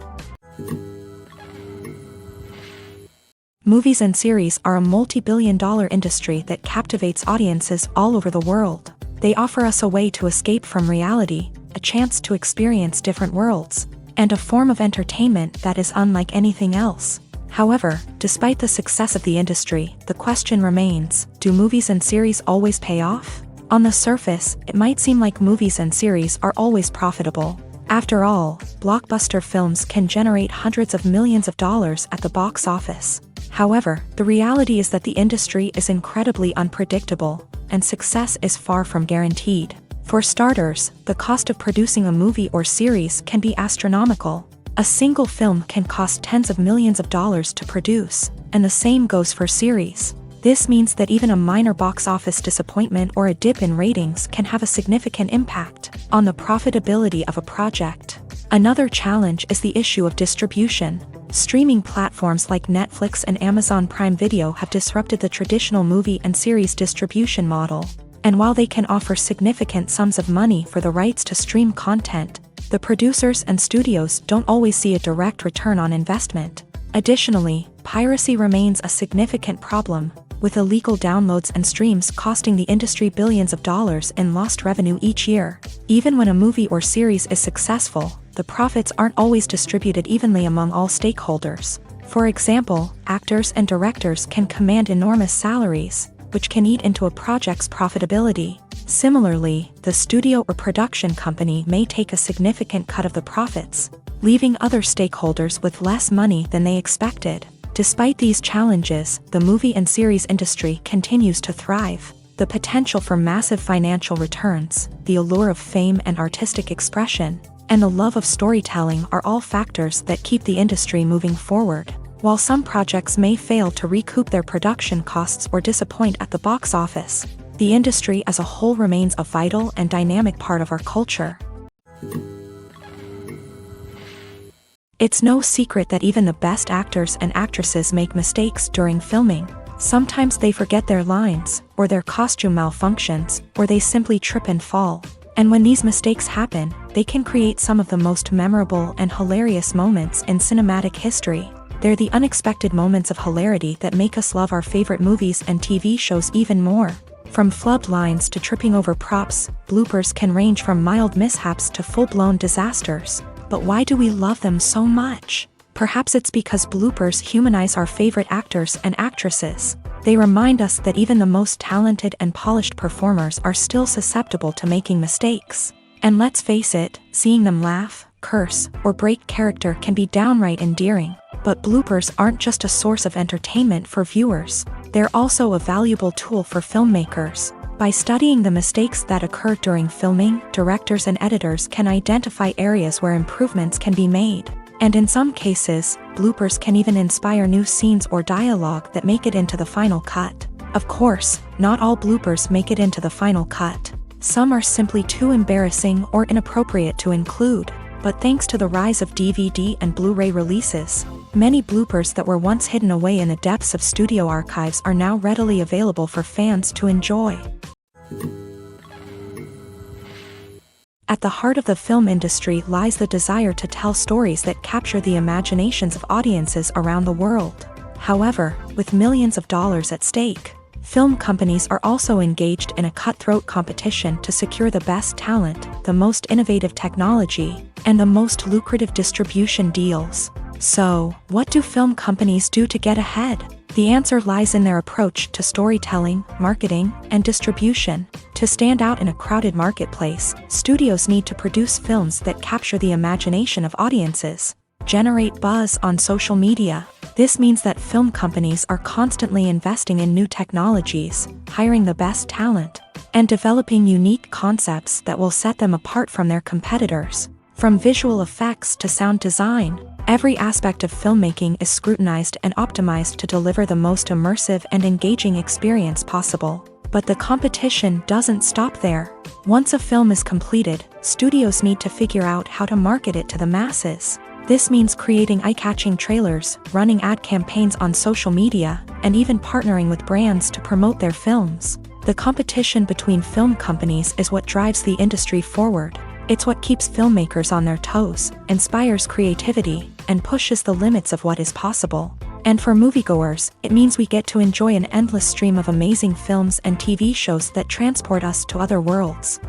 Movies and series are a multi-billion-dollar industry that captivates audiences all over the world. They offer us a way to escape from reality, a chance to experience different worlds, and a form of entertainment that is unlike anything else. However, despite the success of the industry, the question remains, do movies and series always pay off? On the surface, it might seem like movies and series are always profitable. After all, blockbuster films can generate hundreds of millions of dollars at the box office. However, the reality is that the industry is incredibly unpredictable, and success is far from guaranteed. For starters, the cost of producing a movie or series can be astronomical. A single film can cost tens of millions of dollars to produce, and the same goes for series. This means that even a minor box office disappointment or a dip in ratings can have a significant impact on the profitability of a project. Another challenge is the issue of distribution. Streaming platforms like Netflix and Amazon Prime Video have disrupted the traditional movie and series distribution model. And while they can offer significant sums of money for the rights to stream content, the producers and studios don't always see a direct return on investment. Additionally, piracy remains a significant problem, with illegal downloads and streams costing the industry billions of dollars in lost revenue each year. Even when a movie or series is successful, the profits aren't always distributed evenly among all stakeholders. For example, actors and directors can command enormous salaries, which can eat into a project's profitability. Similarly, the studio or production company may take a significant cut of the profits, leaving other stakeholders with less money than they expected. Despite these challenges, the movie and series industry continues to thrive. The potential for massive financial returns, the allure of fame and artistic expression, and the love of storytelling are all factors that keep the industry moving forward. While some projects may fail to recoup their production costs or disappoint at the box office, the industry as a whole remains a vital and dynamic part of our culture. It's no secret that even the best actors and actresses make mistakes during filming. Sometimes they forget their lines, or their costume malfunctions, or they simply trip and fall. And when these mistakes happen, they can create some of the most memorable and hilarious moments in cinematic history. They're the unexpected moments of hilarity that make us love our favorite movies and TV shows even more. From flubbed lines to tripping over props, bloopers can range from mild mishaps to full-blown disasters. But why do we love them so much? Perhaps it's because bloopers humanize our favorite actors and actresses. They remind us that even the most talented and polished performers are still susceptible to making mistakes. And let's face it, seeing them laugh, curse, or break character can be downright endearing. But bloopers aren't just a source of entertainment for viewers. They're also a valuable tool for filmmakers. By studying the mistakes that occur during filming, directors and editors can identify areas where improvements can be made. And in some cases, bloopers can even inspire new scenes or dialogue that make it into the final cut. Of course, not all bloopers make it into the final cut. Some are simply too embarrassing or inappropriate to include. But thanks to the rise of DVD and Blu-ray releases, many bloopers that were once hidden away in the depths of studio archives are now readily available for fans to enjoy. At the heart of the film industry lies the desire to tell stories that capture the imaginations of audiences around the world. However, with millions of dollars at stake, film companies are also engaged in a cutthroat competition to secure the best talent, the most innovative technology, and the most lucrative distribution deals. So, what do film companies do to get ahead? The answer lies in their approach to storytelling, marketing, and distribution. To stand out in a crowded marketplace, studios need to produce films that capture the imagination of audiences, generate buzz on social media. This means that film companies are constantly investing in new technologies, hiring the best talent, and developing unique concepts that will set them apart from their competitors. From visual effects to sound design, every aspect of filmmaking is scrutinized and optimized to deliver the most immersive and engaging experience possible. But the competition doesn't stop there. Once a film is completed, studios need to figure out how to market it to the masses. This means creating eye-catching trailers, running ad campaigns on social media, and even partnering with brands to promote their films. The competition between film companies is what drives the industry forward. It's what keeps filmmakers on their toes, inspires creativity, and pushes the limits of what is possible. And for moviegoers, it means we get to enjoy an endless stream of amazing films and TV shows that transport us to other worlds.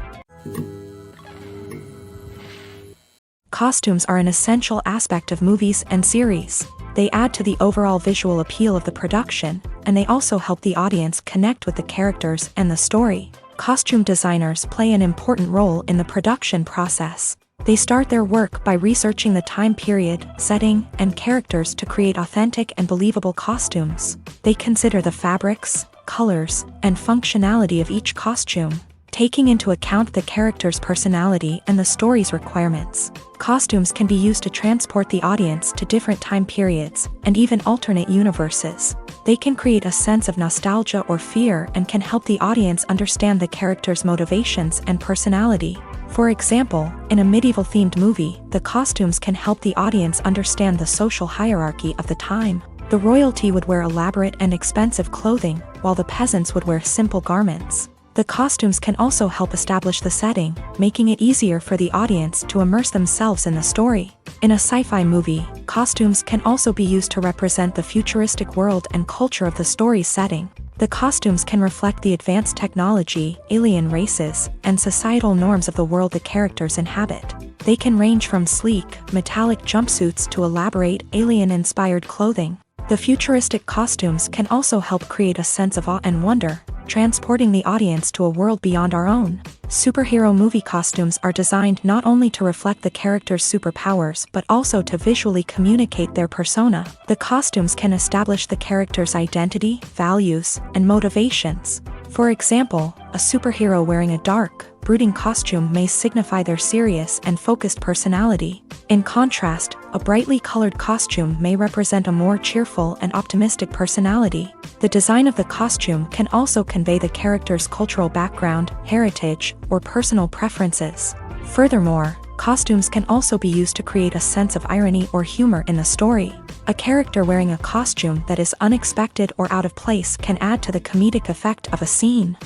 Costumes are an essential aspect of movies and series. They add to the overall visual appeal of the production, and they also help the audience connect with the characters and the story. Costume designers play an important role in the production process. They start their work by researching the time period, setting, and characters to create authentic and believable costumes. They consider the fabrics, colors, and functionality of each costume, taking into account the character's personality and the story's requirements. Costumes can be used to transport the audience to different time periods, and even alternate universes. They can create a sense of nostalgia or fear and can help the audience understand the character's motivations and personality. For example, in a medieval-themed movie, the costumes can help the audience understand the social hierarchy of the time. The royalty would wear elaborate and expensive clothing, while the peasants would wear simple garments. The costumes can also help establish the setting, making it easier for the audience to immerse themselves in the story. In a sci-fi movie, costumes can also be used to represent the futuristic world and culture of the story's setting. The costumes can reflect the advanced technology, alien races, and societal norms of the world the characters inhabit. They can range from sleek, metallic jumpsuits to elaborate, alien-inspired clothing. The futuristic costumes can also help create a sense of awe and wonder, transporting the audience to a world beyond our own. Superhero movie costumes are designed not only to reflect the character's superpowers but also to visually communicate their persona. The costumes can establish the character's identity, values, and motivations. For example, a superhero wearing a dark, brooding costume may signify their serious and focused personality. In contrast, a brightly colored costume may represent a more cheerful and optimistic personality. The design of the costume can also convey the character's cultural background, heritage, or personal preferences. Furthermore, costumes can also be used to create a sense of irony or humor in the story. A character wearing a costume that is unexpected or out of place can add to the comedic effect of a scene.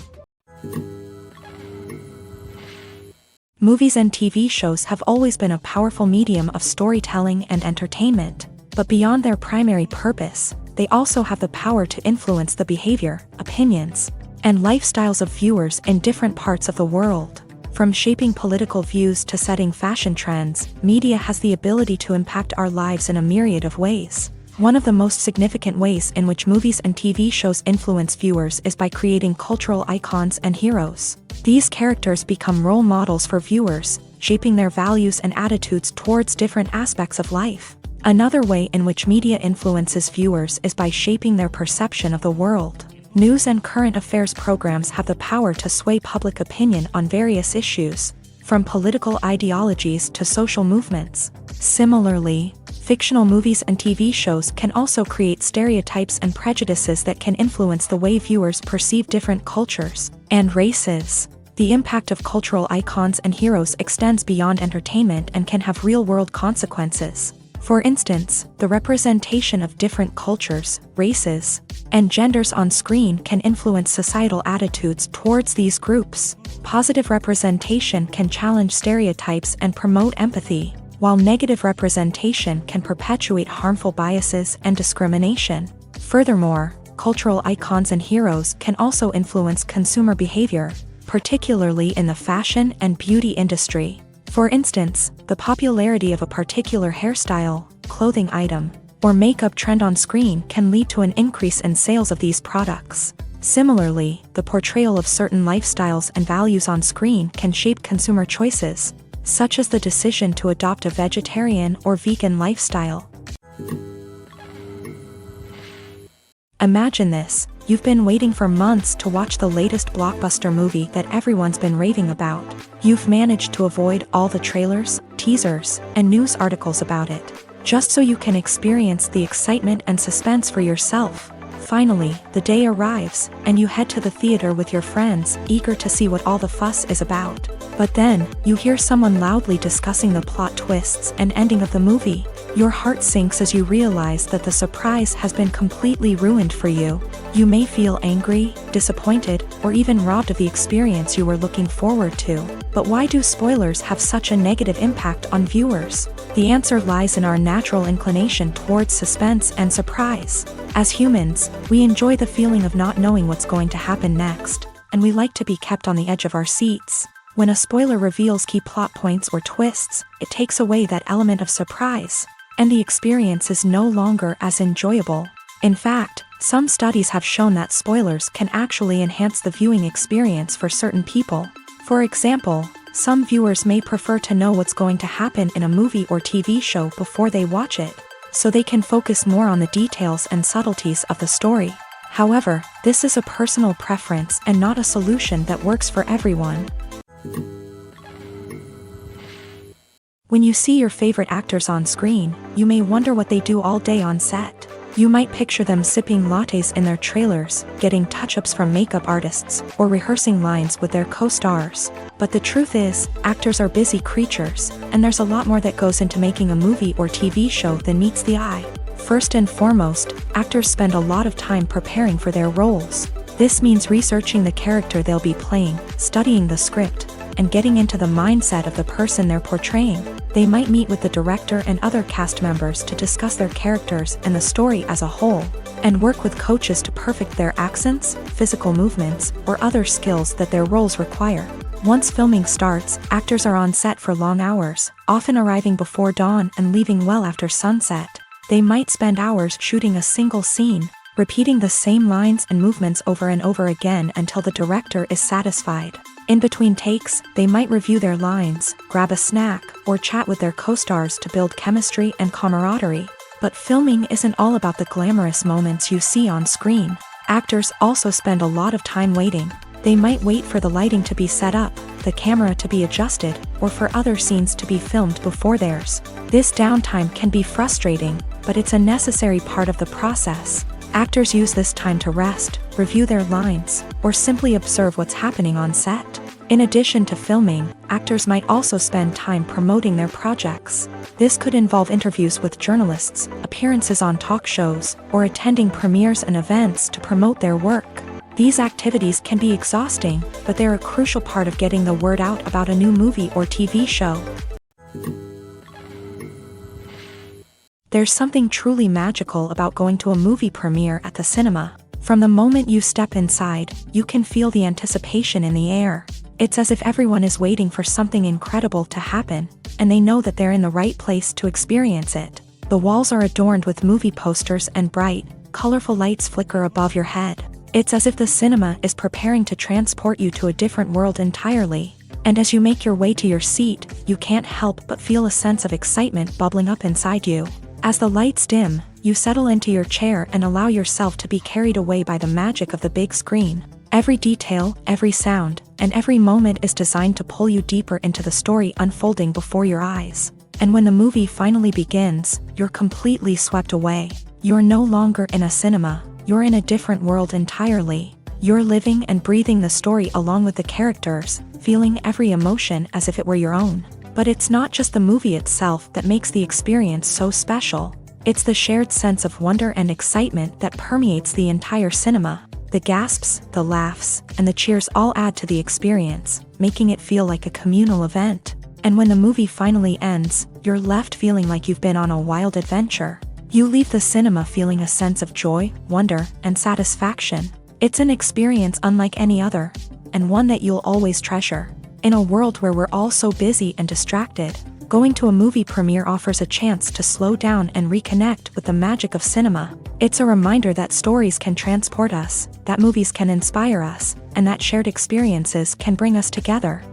Movies and TV shows have always been a powerful medium of storytelling and entertainment, but beyond their primary purpose, they also have the power to influence the behavior, opinions, and lifestyles of viewers in different parts of the world. From shaping political views to setting fashion trends, media has the ability to impact our lives in a myriad of ways. One of the most significant ways in which movies and TV shows influence viewers is by creating cultural icons and heroes. These characters become role models for viewers, shaping their values and attitudes towards different aspects of life. Another way in which media influences viewers is by shaping their perception of the world. News and current affairs programs have the power to sway public opinion on various issues, from political ideologies to social movements. Similarly, fictional movies and TV shows can also create stereotypes and prejudices that can influence the way viewers perceive different cultures and races. The impact of cultural icons and heroes extends beyond entertainment and can have real-world consequences. For instance, the representation of different cultures, races, and genders on screen can influence societal attitudes towards these groups. Positive representation can challenge stereotypes and promote empathy, while negative representation can perpetuate harmful biases and discrimination. Furthermore, cultural icons and heroes can also influence consumer behavior, particularly in the fashion and beauty industry. For instance, the popularity of a particular hairstyle, clothing item, or makeup trend on screen can lead to an increase in sales of these products. Similarly, the portrayal of certain lifestyles and values on screen can shape consumer choices, such as the decision to adopt a vegetarian or vegan lifestyle. Imagine this: you've been waiting for months to watch the latest blockbuster movie that everyone's been raving about. You've managed to avoid all the trailers, teasers, and news articles about it, just so you can experience the excitement and suspense for yourself. Finally, the day arrives, and you head to the theater with your friends, eager to see what all the fuss is about. But then, you hear someone loudly discussing the plot twists and ending of the movie. Your heart sinks as you realize that the surprise has been completely ruined for you. You may feel angry, disappointed, or even robbed of the experience you were looking forward to. But why do spoilers have such a negative impact on viewers? The answer lies in our natural inclination towards suspense and surprise. As humans, we enjoy the feeling of not knowing what's going to happen next, and we like to be kept on the edge of our seats. When a spoiler reveals key plot points or twists, it takes away that element of surprise, and the experience is no longer as enjoyable. In fact, some studies have shown that spoilers can actually enhance the viewing experience for certain people. For example, some viewers may prefer to know what's going to happen in a movie or TV show before they watch it, so they can focus more on the details and subtleties of the story. However, this is a personal preference and not a solution that works for everyone. When you see your favorite actors on screen, you may wonder what they do all day on set. You might picture them sipping lattes in their trailers, getting touch-ups from makeup artists, or rehearsing lines with their co-stars. But the truth is, actors are busy creatures, and there's a lot more that goes into making a movie or TV show than meets the eye. First and foremost, actors spend a lot of time preparing for their roles. This means researching the character they'll be playing, studying the script, and getting into the mindset of the person they're portraying. They might meet with the director and other cast members to discuss their characters and the story as a whole, and work with coaches to perfect their accents, physical movements, or other skills that their roles require. Once filming starts, actors are on set for long hours, often arriving before dawn and leaving well after sunset. They might spend hours shooting a single scene, repeating the same lines and movements over and over again until the director is satisfied. In between takes, they might review their lines, grab a snack, or chat with their co-stars to build chemistry and camaraderie. But filming isn't all about the glamorous moments you see on screen. Actors also spend a lot of time waiting. They might wait for the lighting to be set up, the camera to be adjusted, or for other scenes to be filmed before theirs. This downtime can be frustrating, but it's a necessary part of the process. Actors use this time to rest, review their lines, or simply observe what's happening on set. In addition to filming, actors might also spend time promoting their projects. This could involve interviews with journalists, appearances on talk shows, or attending premieres and events to promote their work. These activities can be exhausting, but they're a crucial part of getting the word out about a new movie or TV show. There's something truly magical about going to a movie premiere at the cinema. From the moment you step inside, you can feel the anticipation in the air. It's as if everyone is waiting for something incredible to happen, and they know that they're in the right place to experience it. The walls are adorned with movie posters and bright, colorful lights flicker above your head. It's as if the cinema is preparing to transport you to a different world entirely. And as you make your way to your seat, you can't help but feel a sense of excitement bubbling up inside you. As the lights dim, you settle into your chair and allow yourself to be carried away by the magic of the big screen. Every detail, every sound, and every moment is designed to pull you deeper into the story unfolding before your eyes. And when the movie finally begins, you're completely swept away. You're no longer in a cinema, you're in a different world entirely. You're living and breathing the story along with the characters, feeling every emotion as if it were your own. But it's not just the movie itself that makes the experience so special. It's the shared sense of wonder and excitement that permeates the entire cinema. The gasps, the laughs, and the cheers all add to the experience, making it feel like a communal event. And when the movie finally ends, you're left feeling like you've been on a wild adventure. You leave the cinema feeling a sense of joy, wonder, and satisfaction. It's an experience unlike any other, and one that you'll always treasure. In a world where we're all so busy and distracted, going to a movie premiere offers a chance to slow down and reconnect with the magic of cinema. It's a reminder that stories can transport us, that movies can inspire us, and that shared experiences can bring us together.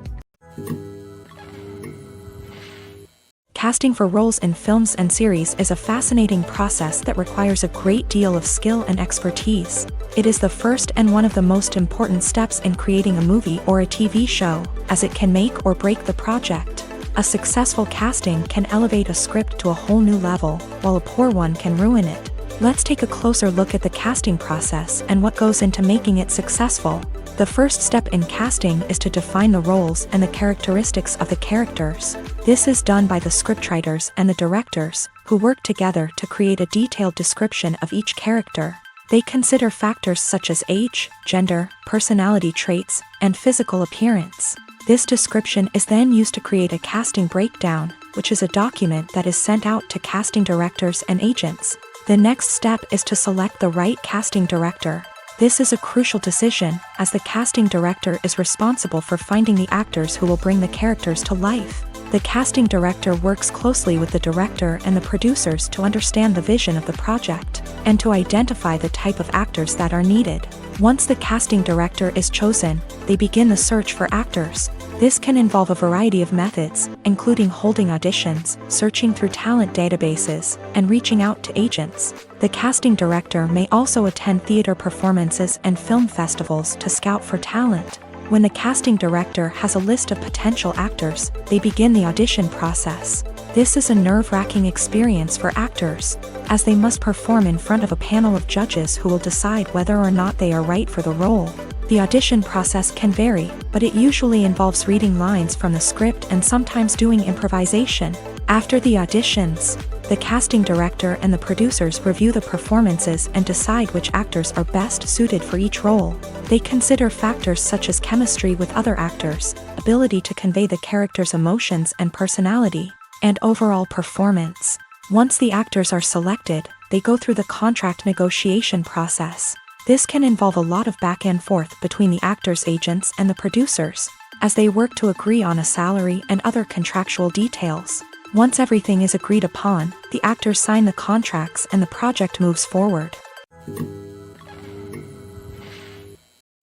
Casting for roles in films and series is a fascinating process that requires a great deal of skill and expertise. It is the first and one of the most important steps in creating a movie or a TV show, as it can make or break the project. A successful casting can elevate a script to a whole new level, while a poor one can ruin it. Let's take a closer look at the casting process and what goes into making it successful. The first step in casting is to define the roles and the characteristics of the characters. This is done by the scriptwriters and the directors, who work together to create a detailed description of each character. They consider factors such as age, gender, personality traits, and physical appearance. This description is then used to create a casting breakdown, which is a document that is sent out to casting directors and agents. The next step is to select the right casting director. This is a crucial decision, as the casting director is responsible for finding the actors who will bring the characters to life. The casting director works closely with the director and the producers to understand the vision of the project, and to identify the type of actors that are needed. Once the casting director is chosen, they begin the search for actors. This can involve a variety of methods, including holding auditions, searching through talent databases, and reaching out to agents. The casting director may also attend theater performances and film festivals to scout for talent. When the casting director has a list of potential actors, they begin the audition process. This is a nerve-wracking experience for actors, as they must perform in front of a panel of judges who will decide whether or not they are right for the role. The audition process can vary, but it usually involves reading lines from the script and sometimes doing improvisation. After the auditions, The casting director and the producers review the performances and decide which actors are best suited for each role. They consider factors such as chemistry with other actors, ability to convey the character's emotions and personality, and overall performance. Once the actors are selected, they go through the contract negotiation process. This can involve a lot of back and forth between the actors' agents and the producers, as they work to agree on a salary and other contractual details. Once everything is agreed upon, the actors sign the contracts and the project moves forward.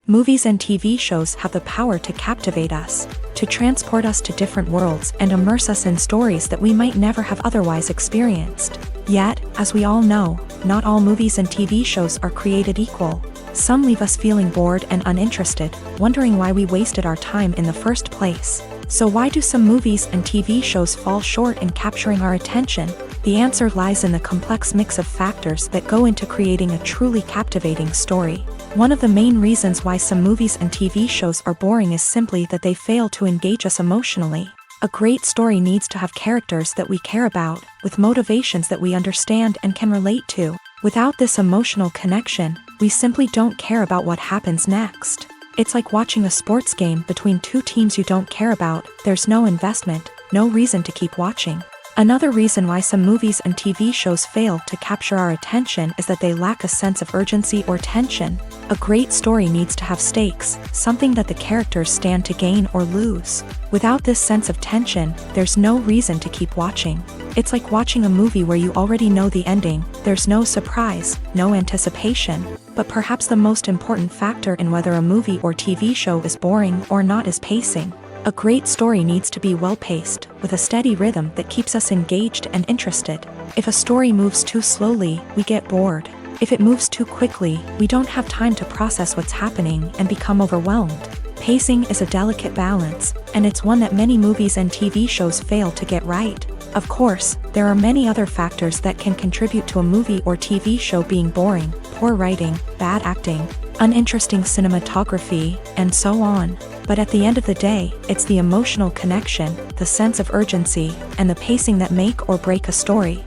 Movies and TV shows have the power to captivate us, to transport us to different worlds and immerse us in stories that we might never have otherwise experienced. Yet, as we all know, not all movies and TV shows are created equal. Some leave us feeling bored and uninterested, wondering why we wasted our time in the first place. So why do some movies and TV shows fall short in capturing our attention? The answer lies in the complex mix of factors that go into creating a truly captivating story. One of the main reasons why some movies and TV shows are boring is simply that they fail to engage us emotionally. A great story needs to have characters that we care about, with motivations that we understand and can relate to. Without this emotional connection, we simply don't care about what happens next. It's like watching a sports game between two teams you don't care about. There's no investment, no reason to keep watching. Another reason why some movies and TV shows fail to capture our attention is that they lack a sense of urgency or tension. A great story needs to have stakes, something that the characters stand to gain or lose. Without this sense of tension, there's no reason to keep watching. It's like watching a movie where you already know the ending. There's no surprise, no anticipation. But perhaps the most important factor in whether a movie or TV show is boring or not is pacing. A great story needs to be well-paced, with a steady rhythm that keeps us engaged and interested. If a story moves too slowly, we get bored. If it moves too quickly, we don't have time to process what's happening and become overwhelmed. Pacing is a delicate balance, and it's one that many movies and TV shows fail to get right. Of course, there are many other factors that can contribute to a movie or TV show being boring: poor writing, bad acting, uninteresting cinematography, and so on. But at the end of the day, it's the emotional connection, the sense of urgency, and the pacing that make or break a story.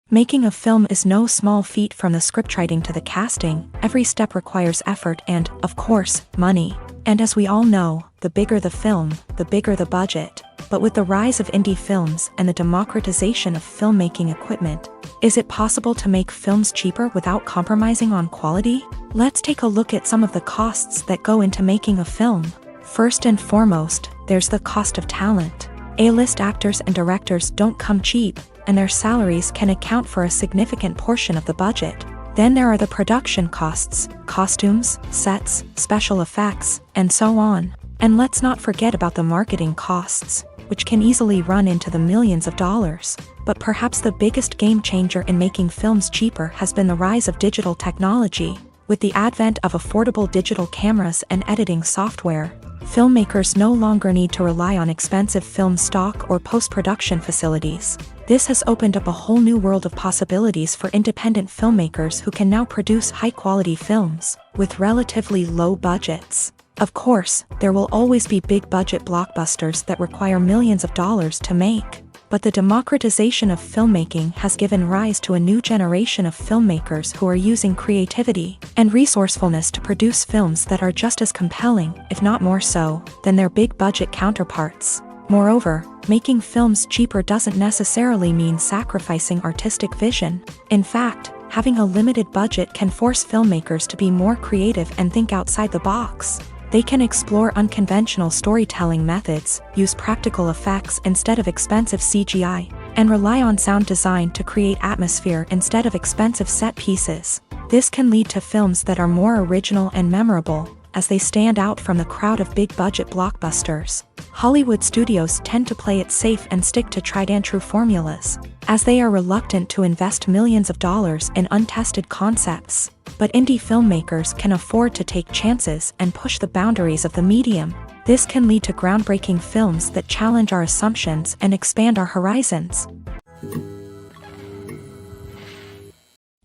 Making a film is no small feat. From the scriptwriting to the casting, every step requires effort and, of course, money. And as we all know, the bigger the film, the bigger the budget. But with the rise of indie films and the democratization of filmmaking equipment, is it possible to make films cheaper without compromising on quality? Let's take a look at some of the costs that go into making a film. First and foremost, there's the cost of talent. A-list actors and directors don't come cheap, and their salaries can account for a significant portion of the budget. Then there are the production costs, costumes, sets, special effects, and so on. And let's not forget about the marketing costs, which can easily run into the millions of dollars. But perhaps the biggest game changer in making films cheaper has been the rise of digital technology. With the advent of affordable digital cameras and editing software, filmmakers no longer need to rely on expensive film stock or post-production facilities. This has opened up a whole new world of possibilities for independent filmmakers who can now produce high-quality films with relatively low budgets. Of course, there will always be big-budget blockbusters that require millions of dollars to make. But the democratization of filmmaking has given rise to a new generation of filmmakers who are using creativity and resourcefulness to produce films that are just as compelling, if not more so, than their big-budget counterparts. Moreover, making films cheaper doesn't necessarily mean sacrificing artistic vision. In fact, having a limited budget can force filmmakers to be more creative and think outside the box. They can explore unconventional storytelling methods, use practical effects instead of expensive CGI, and rely on sound design to create atmosphere instead of expensive set pieces. This can lead to films that are more original and memorable, as they stand out from the crowd of big-budget blockbusters. Hollywood studios tend to play it safe and stick to tried-and-true formulas, as they are reluctant to invest millions of dollars in untested concepts. But indie filmmakers can afford to take chances and push the boundaries of the medium. This can lead to groundbreaking films that challenge our assumptions and expand our horizons.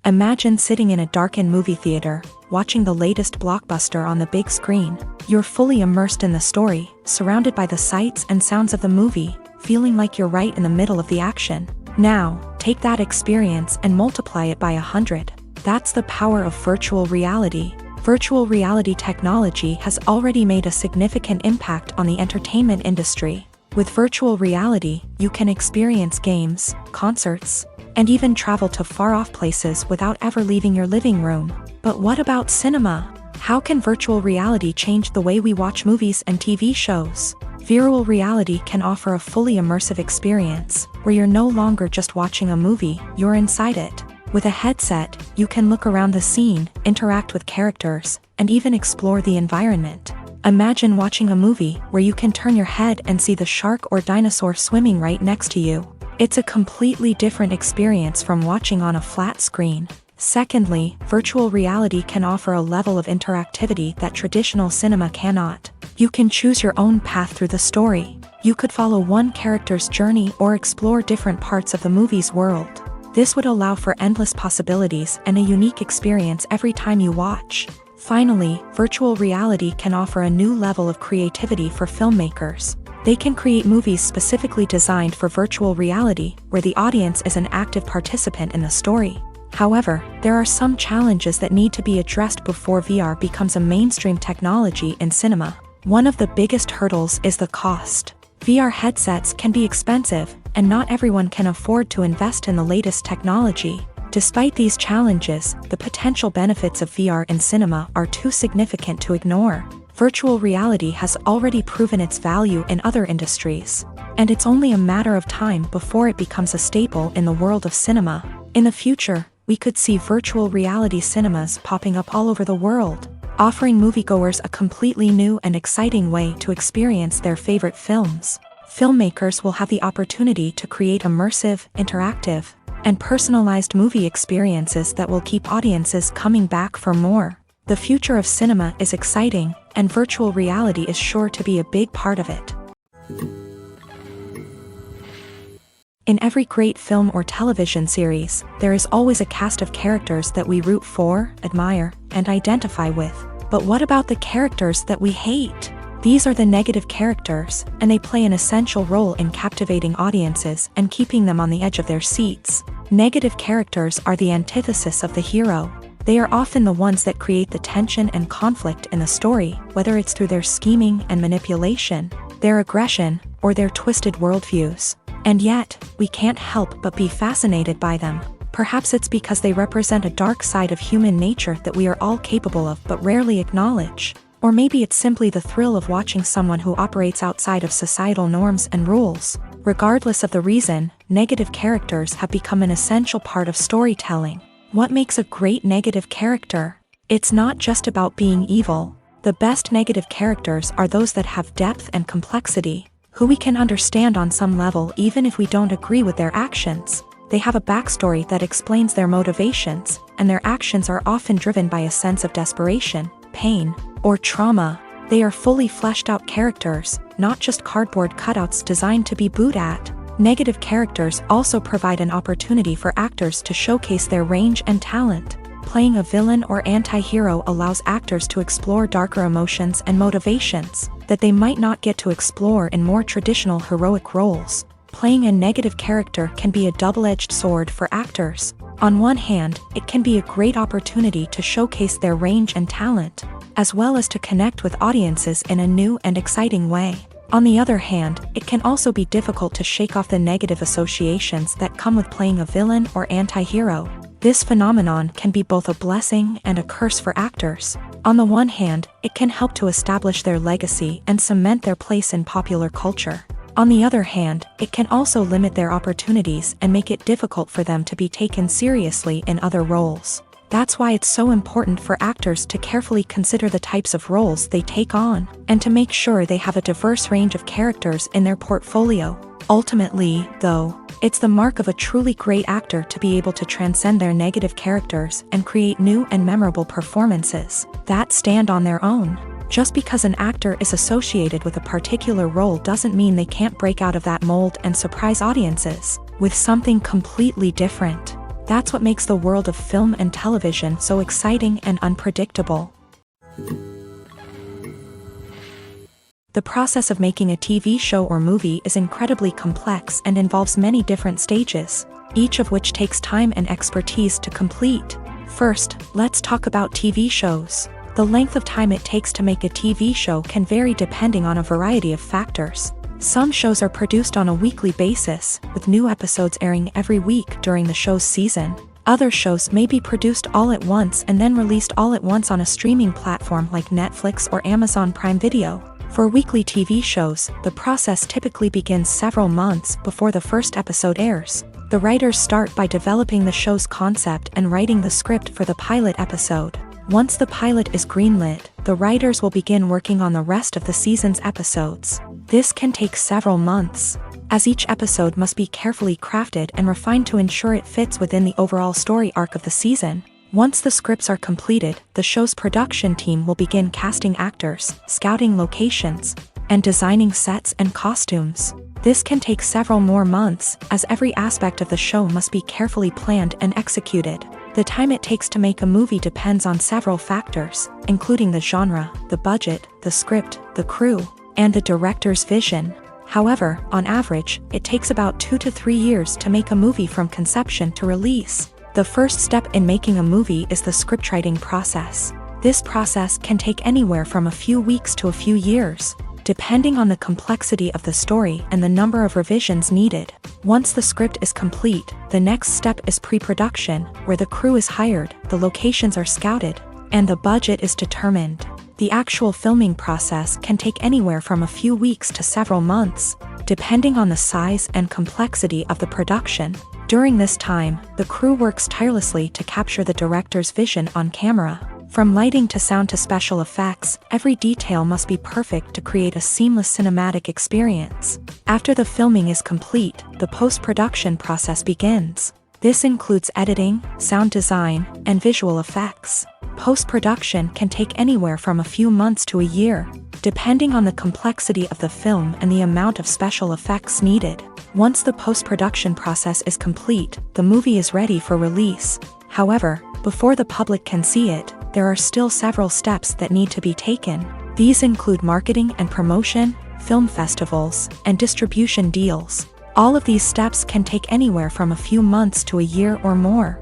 Imagine sitting in a darkened movie theater, watching the latest blockbuster on the big screen. You're fully immersed in the story, surrounded by the sights and sounds of the movie, feeling like you're right in the middle of the action. Now, take that experience and multiply it by 100. That's the power of virtual reality. Virtual reality technology has already made a significant impact on the entertainment industry. With virtual reality, you can experience games, concerts, and even travel to far-off places without ever leaving your living room. But what about cinema? How can virtual reality change the way we watch movies and TV shows? Virtual reality can offer a fully immersive experience, where you're no longer just watching a movie, you're inside it. With a headset, you can look around the scene, interact with characters, and even explore the environment. Imagine watching a movie where you can turn your head and see the shark or dinosaur swimming right next to you. It's a completely different experience from watching on a flat screen. Secondly, virtual reality can offer a level of interactivity that traditional cinema cannot. You can choose your own path through the story. You could follow one character's journey or explore different parts of the movie's world. This would allow for endless possibilities and a unique experience every time you watch. Finally, virtual reality can offer a new level of creativity for filmmakers. They can create movies specifically designed for virtual reality, where the audience is an active participant in the story. However, there are some challenges that need to be addressed before VR becomes a mainstream technology in cinema. One of the biggest hurdles is the cost. VR headsets can be expensive, and not everyone can afford to invest in the latest technology. Despite these challenges, the potential benefits of VR in cinema are too significant to ignore. Virtual reality has already proven its value in other industries, and it's only a matter of time before it becomes a staple in the world of cinema. In the future, we could see virtual reality cinemas popping up all over the world, offering moviegoers a completely new and exciting way to experience their favorite films. Filmmakers will have the opportunity to create immersive, interactive, and personalized movie experiences that will keep audiences coming back for more. The future of cinema is exciting, and virtual reality is sure to be a big part of it. In every great film or television series, there is always a cast of characters that we root for, admire, and identify with. But what about the characters that we hate? These are the negative characters, and they play an essential role in captivating audiences and keeping them on the edge of their seats. Negative characters are the antithesis of the hero. They are often the ones that create the tension and conflict in the story, whether it's through their scheming and manipulation, their aggression, or their twisted worldviews. And yet, we can't help but be fascinated by them. Perhaps it's because they represent a dark side of human nature that we are all capable of but rarely acknowledge. Or maybe it's simply the thrill of watching someone who operates outside of societal norms and rules. Regardless of the reason, negative characters have become an essential part of storytelling. What makes a great negative character? It's not just about being evil. The best negative characters are those that have depth and complexity, who we can understand on some level even if we don't agree with their actions. They have a backstory that explains their motivations, and their actions are often driven by a sense of desperation, pain, or trauma. They are fully fleshed out characters, not just cardboard cutouts designed to be booed at. Negative characters also provide an opportunity for actors to showcase their range and talent. Playing a villain or anti-hero allows actors to explore darker emotions and motivations that they might not get to explore in more traditional heroic roles. Playing a negative character can be a double-edged sword for actors. On one hand, it can be a great opportunity to showcase their range and talent, as well as to connect with audiences in a new and exciting way. On the other hand, it can also be difficult to shake off the negative associations that come with playing a villain or anti-hero. This phenomenon can be both a blessing and a curse for actors. On the one hand, it can help to establish their legacy and cement their place in popular culture. On the other hand, it can also limit their opportunities and make it difficult for them to be taken seriously in other roles. That's why it's so important for actors to carefully consider the types of roles they take on, and to make sure they have a diverse range of characters in their portfolio. Ultimately, though, it's the mark of a truly great actor to be able to transcend their negative characters and create new and memorable performances that stand on their own. Just because an actor is associated with a particular role doesn't mean they can't break out of that mold and surprise audiences with something completely different. That's what makes the world of film and television so exciting and unpredictable. The process of making a TV show or movie is incredibly complex and involves many different stages, each of which takes time and expertise to complete. First, let's talk about TV shows. The length of time it takes to make a TV show can vary depending on a variety of factors. Some shows are produced on a weekly basis, with new episodes airing every week during the show's season. Other shows may be produced all at once and then released all at once on a streaming platform like Netflix or Amazon Prime Video. For weekly TV shows, the process typically begins several months before the first episode airs. The writers start by developing the show's concept and writing the script for the pilot episode. Once the pilot is greenlit, the writers will begin working on the rest of the season's episodes. This can take several months, as each episode must be carefully crafted and refined to ensure it fits within the overall story arc of the season. Once the scripts are completed, the show's production team will begin casting actors, scouting locations, and designing sets and costumes. This can take several more months, as every aspect of the show must be carefully planned and executed. The time it takes to make a movie depends on several factors, including the genre, the budget, the script, the crew, and the director's vision. However, on average, it takes about 2 to 3 years to make a movie from conception to release. The first step in making a movie is the scriptwriting process. This process can take anywhere from a few weeks to a few years, depending on the complexity of the story and the number of revisions needed. Once the script is complete, the next step is pre-production, where the crew is hired, the locations are scouted, and the budget is determined. The actual filming process can take anywhere from a few weeks to several months, depending on the size and complexity of the production. During this time, the crew works tirelessly to capture the director's vision on camera. From lighting to sound to special effects, every detail must be perfect to create a seamless cinematic experience. After the filming is complete, the post-production process begins. This includes editing, sound design, and visual effects. Post-production can take anywhere from a few months to a year, depending on the complexity of the film and the amount of special effects needed. Once the post-production process is complete, the movie is ready for release. However, before the public can see it, there are still several steps that need to be taken. These include marketing and promotion, film festivals, and distribution deals. All of these steps can take anywhere from a few months to a year or more.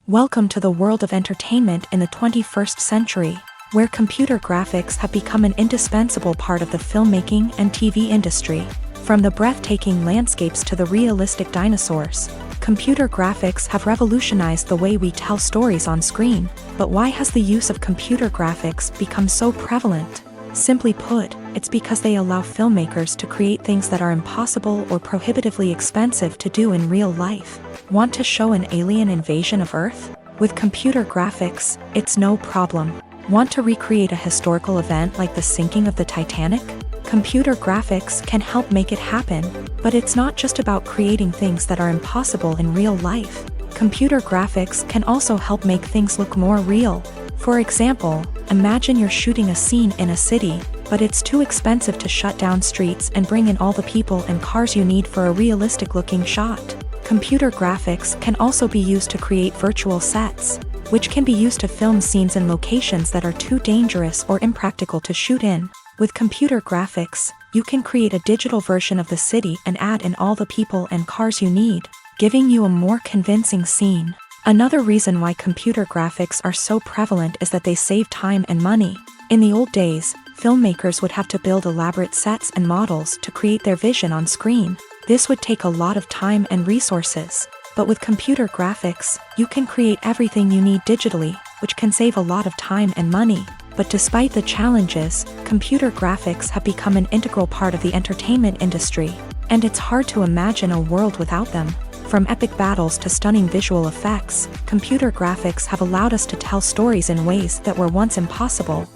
Welcome to the world of entertainment in the 21st century, where computer graphics have become an indispensable part of the filmmaking and TV industry. From the breathtaking landscapes to the realistic dinosaurs, computer graphics have revolutionized the way we tell stories on screen. But why has the use of computer graphics become so prevalent? Simply put, it's because they allow filmmakers to create things that are impossible or prohibitively expensive to do in real life. Want to show an alien invasion of Earth? With computer graphics, it's no problem. Want to recreate a historical event like the sinking of the Titanic? Computer graphics can help make it happen, but it's not just about creating things that are impossible in real life. Computer graphics can also help make things look more real. For example, imagine you're shooting a scene in a city, but it's too expensive to shut down streets and bring in all the people and cars you need for a realistic-looking shot. Computer graphics can also be used to create virtual sets, which can be used to film scenes in locations that are too dangerous or impractical to shoot in. With computer graphics, you can create a digital version of the city and add in all the people and cars you need, giving you a more convincing scene. Another reason why computer graphics are so prevalent is that they save time and money. In the old days, filmmakers would have to build elaborate sets and models to create their vision on screen. This would take a lot of time and resources. But with computer graphics, you can create everything you need digitally, which can save a lot of time and money. But despite the challenges, computer graphics have become an integral part of the entertainment industry, and it's hard to imagine a world without them. From epic battles to stunning visual effects, computer graphics have allowed us to tell stories in ways that were once impossible.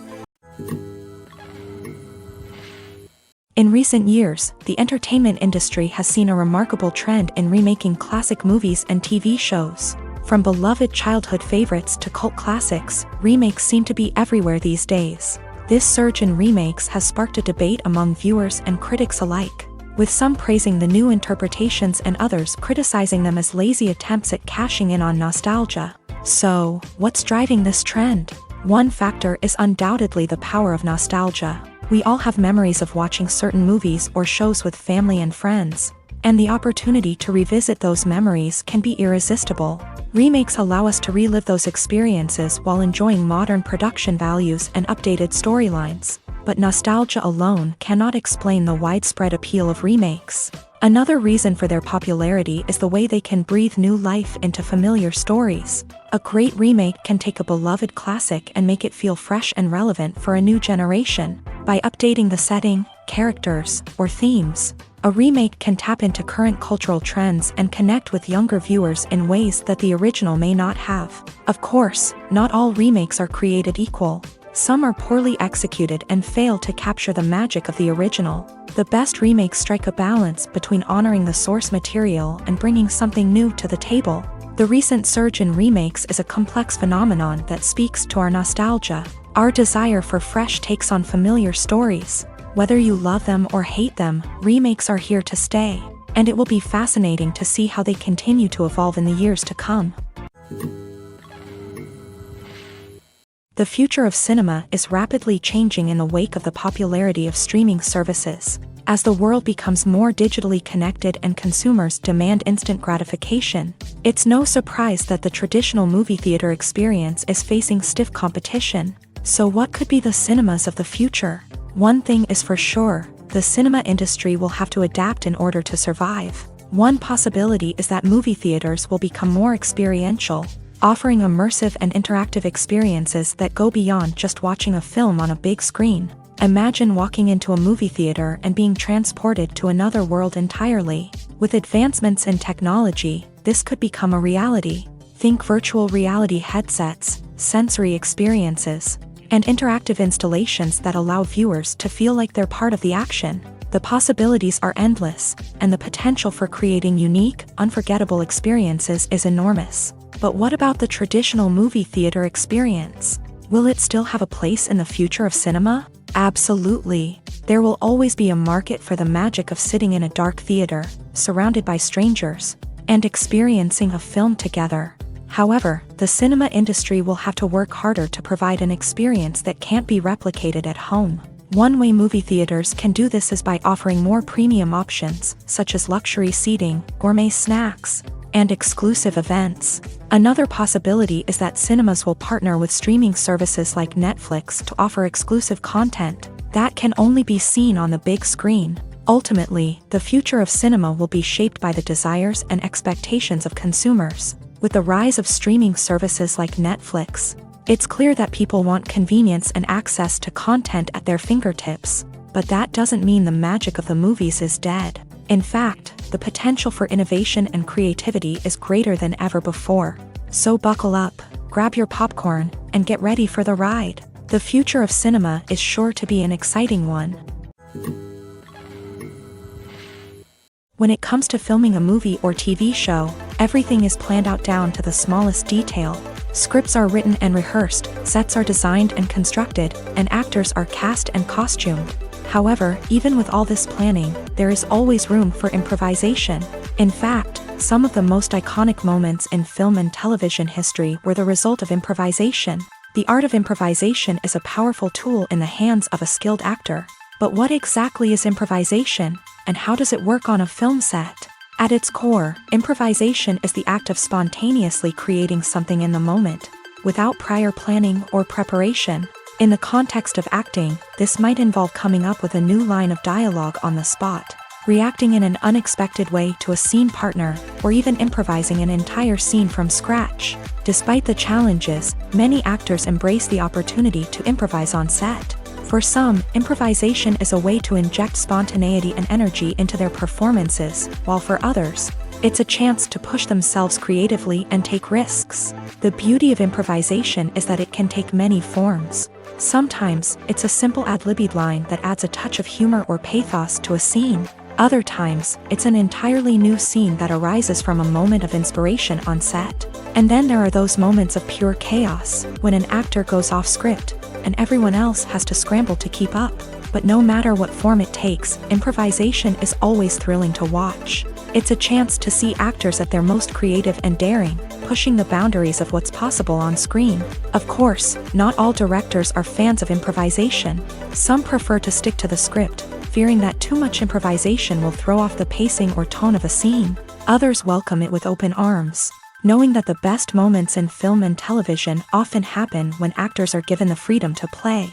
In recent years, the entertainment industry has seen a remarkable trend in remaking classic movies and TV shows. From beloved childhood favorites to cult classics, remakes seem to be everywhere these days. This surge in remakes has sparked a debate among viewers and critics alike, with some praising the new interpretations and others criticizing them as lazy attempts at cashing in on nostalgia. So, what's driving this trend? One factor is undoubtedly the power of nostalgia. We all have memories of watching certain movies or shows with family and friends, and the opportunity to revisit those memories can be irresistible. Remakes allow us to relive those experiences while enjoying modern production values and updated storylines, but nostalgia alone cannot explain the widespread appeal of remakes. Another reason for their popularity is the way they can breathe new life into familiar stories. A great remake can take a beloved classic and make it feel fresh and relevant for a new generation. By updating the setting, characters, or themes, a remake can tap into current cultural trends and connect with younger viewers in ways that the original may not have. Of course, not all remakes are created equal. Some are poorly executed and fail to capture the magic of the original. The best remakes strike a balance between honoring the source material and bringing something new to the table. The recent surge in remakes is a complex phenomenon that speaks to our nostalgia, our desire for fresh takes on familiar stories. Whether you love them or hate them, remakes are here to stay, and it will be fascinating to see how they continue to evolve in the years to come. The future of cinema is rapidly changing in the wake of the popularity of streaming services. As the world becomes more digitally connected and consumers demand instant gratification, it's no surprise that the traditional movie theater experience is facing stiff competition. So what could be the cinemas of the future? One thing is for sure, the cinema industry will have to adapt in order to survive. One possibility is that movie theaters will become more experiential, offering immersive and interactive experiences that go beyond just watching a film on a big screen. Imagine walking into a movie theater and being transported to another world entirely. With advancements in technology, this could become a reality. Think virtual reality headsets, sensory experiences, and interactive installations that allow viewers to feel like they're part of the action. The possibilities are endless, and the potential for creating unique, unforgettable experiences is enormous. But what about the traditional movie theater experience? Will it still have a place in the future of cinema? Absolutely. There will always be a market for the magic of sitting in a dark theater, surrounded by strangers, and experiencing a film together. However, the cinema industry will have to work harder to provide an experience that can't be replicated at home. One way movie theaters can do this is by offering more premium options, such as luxury seating, gourmet snacks, and exclusive events. Another possibility is that cinemas will partner with streaming services like Netflix to offer exclusive content that can only be seen on the big screen. Ultimately, the future of cinema will be shaped by the desires and expectations of consumers. With the rise of streaming services like Netflix, it's clear that people want convenience and access to content at their fingertips. But that doesn't mean the magic of the movies is dead. In fact, the potential for innovation and creativity is greater than ever before. So buckle up, grab your popcorn, and get ready for the ride. The future of cinema is sure to be an exciting one. When it comes to filming a movie or TV show, everything is planned out down to the smallest detail. Scripts are written and rehearsed, sets are designed and constructed, and actors are cast and costumed. However, even with all this planning, there is always room for improvisation. In fact, some of the most iconic moments in film and television history were the result of improvisation. The art of improvisation is a powerful tool in the hands of a skilled actor. But what exactly is improvisation, and how does it work on a film set? At its core, improvisation is the act of spontaneously creating something in the moment, without prior planning or preparation. In the context of acting, this might involve coming up with a new line of dialogue on the spot, reacting in an unexpected way to a scene partner, or even improvising an entire scene from scratch. Despite the challenges, many actors embrace the opportunity to improvise on set. For some, improvisation is a way to inject spontaneity and energy into their performances, while for others, it's a chance to push themselves creatively and take risks. The beauty of improvisation is that it can take many forms. Sometimes, it's a simple ad-libbed line that adds a touch of humor or pathos to a scene. Other times, it's an entirely new scene that arises from a moment of inspiration on set. And then there are those moments of pure chaos, when an actor goes off script, and everyone else has to scramble to keep up. But no matter what form it takes, improvisation is always thrilling to watch. It's a chance to see actors at their most creative and daring, pushing the boundaries of what's possible on screen. Of course, not all directors are fans of improvisation. Some prefer to stick to the script, fearing that too much improvisation will throw off the pacing or tone of a scene. Others welcome it with open arms, knowing that the best moments in film and television often happen when actors are given the freedom to play.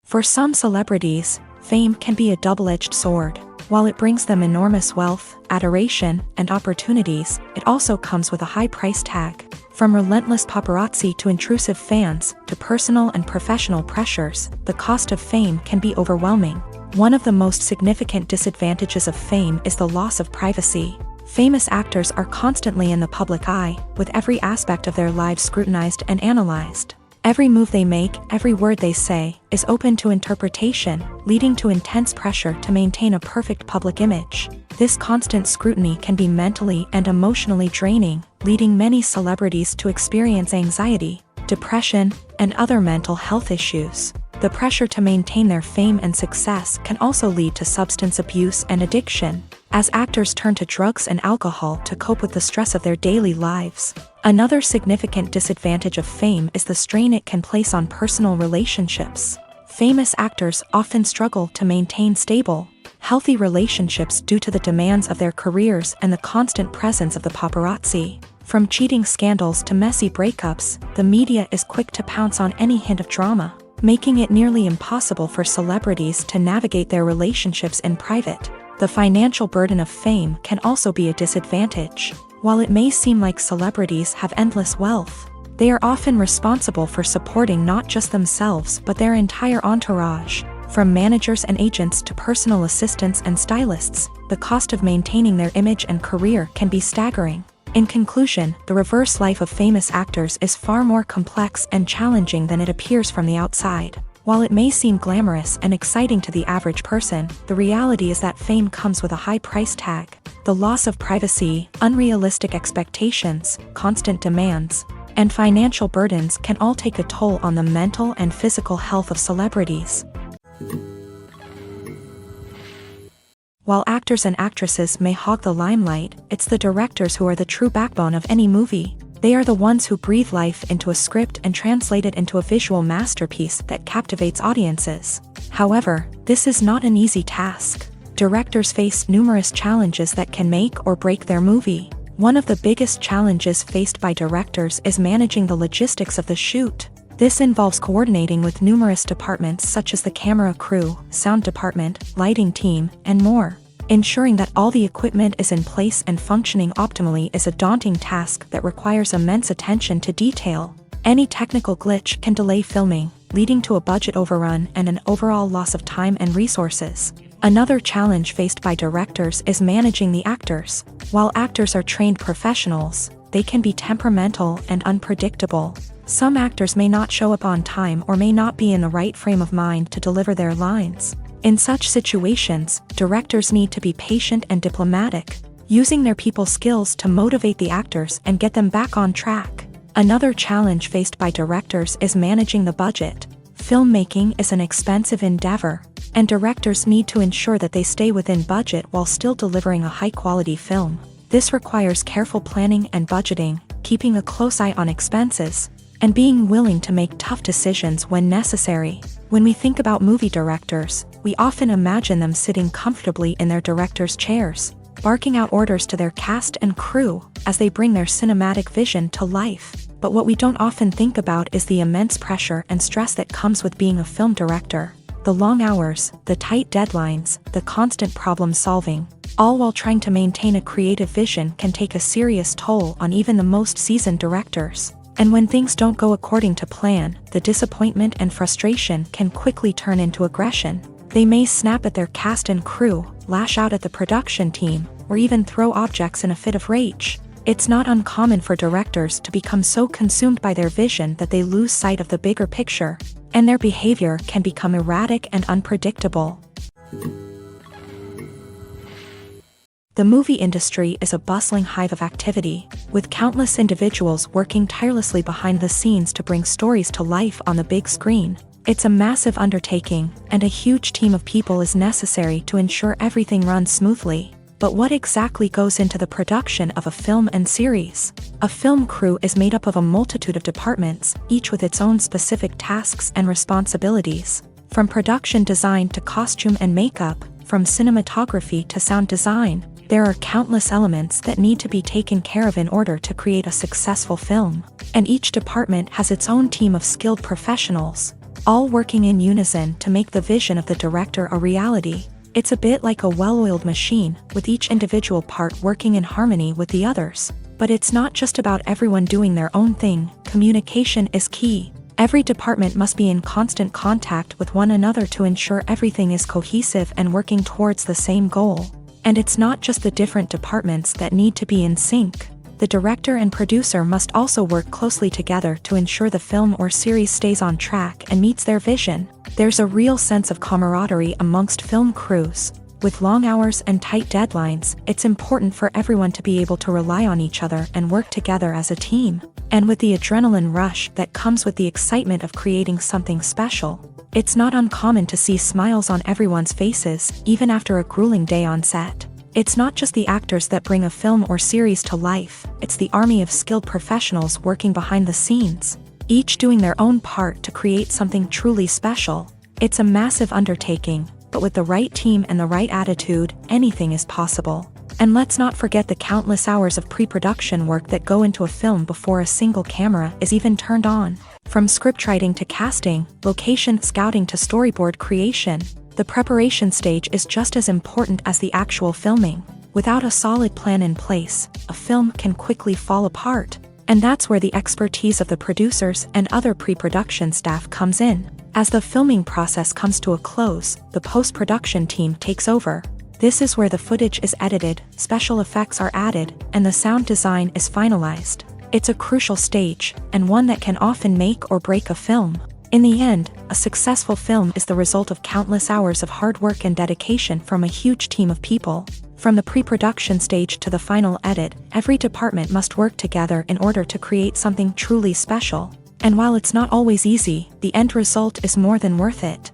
For some celebrities, fame can be a double-edged sword. While it brings them enormous wealth, adoration, and opportunities, it also comes with a high price tag. From relentless paparazzi to intrusive fans, to personal and professional pressures, the cost of fame can be overwhelming. One of the most significant disadvantages of fame is the loss of privacy. Famous actors are constantly in the public eye, with every aspect of their lives scrutinized and analyzed. Every move they make, every word they say, is open to interpretation, leading to intense pressure to maintain a perfect public image. This constant scrutiny can be mentally and emotionally draining, leading many celebrities to experience anxiety, depression, and other mental health issues. The pressure to maintain their fame and success can also lead to substance abuse and addiction, as actors turn to drugs and alcohol to cope with the stress of their daily lives. Another significant disadvantage of fame is the strain it can place on personal relationships. Famous actors often struggle to maintain stable, healthy relationships due to the demands of their careers and the constant presence of the paparazzi. From cheating scandals to messy breakups, the media is quick to pounce on any hint of drama, making it nearly impossible for celebrities to navigate their relationships in private. The financial burden of fame can also be a disadvantage. While it may seem like celebrities have endless wealth, they are often responsible for supporting not just themselves but their entire entourage. From managers and agents to personal assistants and stylists, the cost of maintaining their image and career can be staggering. In conclusion, the reverse life of famous actors is far more complex and challenging than it appears from the outside. While it may seem glamorous and exciting to the average person, the reality is that fame comes with a high price tag. The loss of privacy, unrealistic expectations, constant demands, and financial burdens can all take a toll on the mental and physical health of celebrities. While actors and actresses may hog the limelight, it's the directors who are the true backbone of any movie. They are the ones who breathe life into a script and translate it into a visual masterpiece that captivates audiences. However, this is not an easy task. Directors face numerous challenges that can make or break their movie. One of the biggest challenges faced by directors is managing the logistics of the shoot. This involves coordinating with numerous departments such as the camera crew, sound department, lighting team, and more. Ensuring that all the equipment is in place and functioning optimally is a daunting task that requires immense attention to detail. Any technical glitch can delay filming, leading to a budget overrun and an overall loss of time and resources. Another challenge faced by directors is managing the actors. While actors are trained professionals, they can be temperamental and unpredictable. Some actors may not show up on time or may not be in the right frame of mind to deliver their lines. In such situations, directors need to be patient and diplomatic, using their people skills to motivate the actors and get them back on track. Another challenge faced by directors is managing the budget. Filmmaking is an expensive endeavor, and directors need to ensure that they stay within budget while still delivering a high-quality film. This requires careful planning and budgeting, keeping a close eye on expenses, and being willing to make tough decisions when necessary. When we think about movie directors, we often imagine them sitting comfortably in their director's chairs, barking out orders to their cast and crew as they bring their cinematic vision to life. But what we don't often think about is the immense pressure and stress that comes with being a film director. The long hours, the tight deadlines, the constant problem solving, all while trying to maintain a creative vision can take a serious toll on even the most seasoned directors. And when things don't go according to plan, the disappointment and frustration can quickly turn into aggression. They may snap at their cast and crew, lash out at the production team, or even throw objects in a fit of rage. It's not uncommon for directors to become so consumed by their vision that they lose sight of the bigger picture, and their behavior can become erratic and unpredictable. The movie industry is a bustling hive of activity, with countless individuals working tirelessly behind the scenes to bring stories to life on the big screen. It's a massive undertaking, and a huge team of people is necessary to ensure everything runs smoothly. But what exactly goes into the production of a film and series? A film crew is made up of a multitude of departments, each with its own specific tasks and responsibilities. From production design to costume and makeup, from cinematography to sound design, there are countless elements that need to be taken care of in order to create a successful film. And each department has its own team of skilled professionals, all working in unison to make the vision of the director a reality. It's a bit like a well-oiled machine, with each individual part working in harmony with the others. But it's not just about everyone doing their own thing. Communication is key. Every department must be in constant contact with one another to ensure everything is cohesive and working towards the same goal. And it's not just the different departments that need to be in sync. The director and producer must also work closely together to ensure the film or series stays on track and meets their vision. There's a real sense of camaraderie amongst film crews. With long hours and tight deadlines, it's important for everyone to be able to rely on each other and work together as a team. And with the adrenaline rush that comes with the excitement of creating something special, it's not uncommon to see smiles on everyone's faces, even after a grueling day on set. It's not just the actors that bring a film or series to life, it's the army of skilled professionals working behind the scenes, each doing their own part to create something truly special. It's a massive undertaking, but with the right team and the right attitude, anything is possible. And let's not forget the countless hours of pre-production work that go into a film before a single camera is even turned on. From scriptwriting to casting, location scouting to storyboard creation, the preparation stage is just as important as the actual filming. Without a solid plan in place, a film can quickly fall apart. And that's where the expertise of the producers and other pre-production staff comes in. As the filming process comes to a close, the post-production team takes over. This is where the footage is edited, special effects are added, and the sound design is finalized. It's a crucial stage, and one that can often make or break a film. In the end, a successful film is the result of countless hours of hard work and dedication from a huge team of people. From the pre-production stage to the final edit, every department must work together in order to create something truly special. And while it's not always easy, the end result is more than worth it.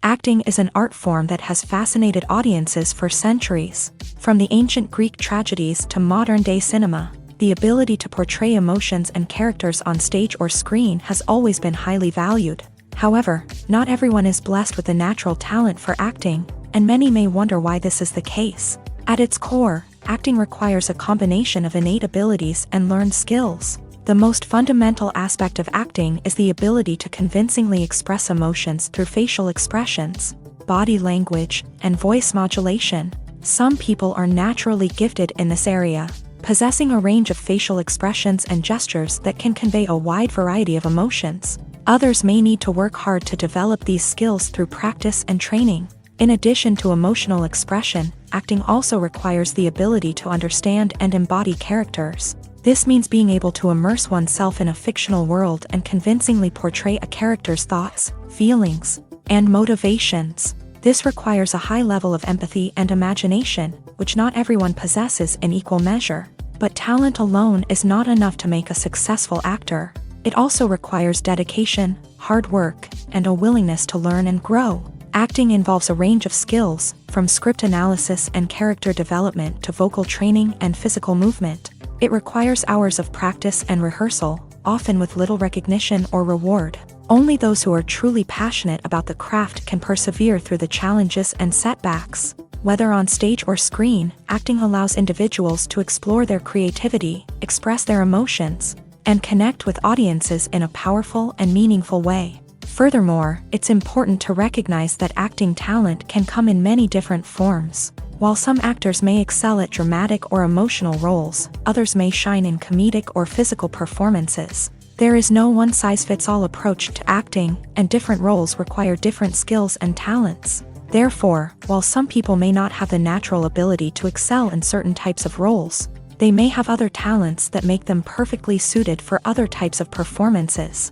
Acting is an art form that has fascinated audiences for centuries. From the ancient Greek tragedies to modern-day cinema, the ability to portray emotions and characters on stage or screen has always been highly valued. However, not everyone is blessed with a natural talent for acting, and many may wonder why this is the case. At its core, acting requires a combination of innate abilities and learned skills. The most fundamental aspect of acting is the ability to convincingly express emotions through facial expressions, body language, and voice modulation. Some people are naturally gifted in this area, possessing a range of facial expressions and gestures that can convey a wide variety of emotions. Others may need to work hard to develop these skills through practice and training. In addition to emotional expression, acting also requires the ability to understand and embody characters. This means being able to immerse oneself in a fictional world and convincingly portray a character's thoughts, feelings, and motivations. This requires a high level of empathy and imagination, which not everyone possesses in equal measure. But talent alone is not enough to make a successful actor. It also requires dedication, hard work, and a willingness to learn and grow. Acting involves a range of skills, from script analysis and character development to vocal training and physical movement. It requires hours of practice and rehearsal, often with little recognition or reward. Only those who are truly passionate about the craft can persevere through the challenges and setbacks. Whether on stage or screen, acting allows individuals to explore their creativity, express their emotions, and connect with audiences in a powerful and meaningful way. Furthermore, it's important to recognize that acting talent can come in many different forms. While some actors may excel at dramatic or emotional roles, others may shine in comedic or physical performances. There is no one-size-fits-all approach to acting, and different roles require different skills and talents. Therefore, while some people may not have the natural ability to excel in certain types of roles, they may have other talents that make them perfectly suited for other types of performances.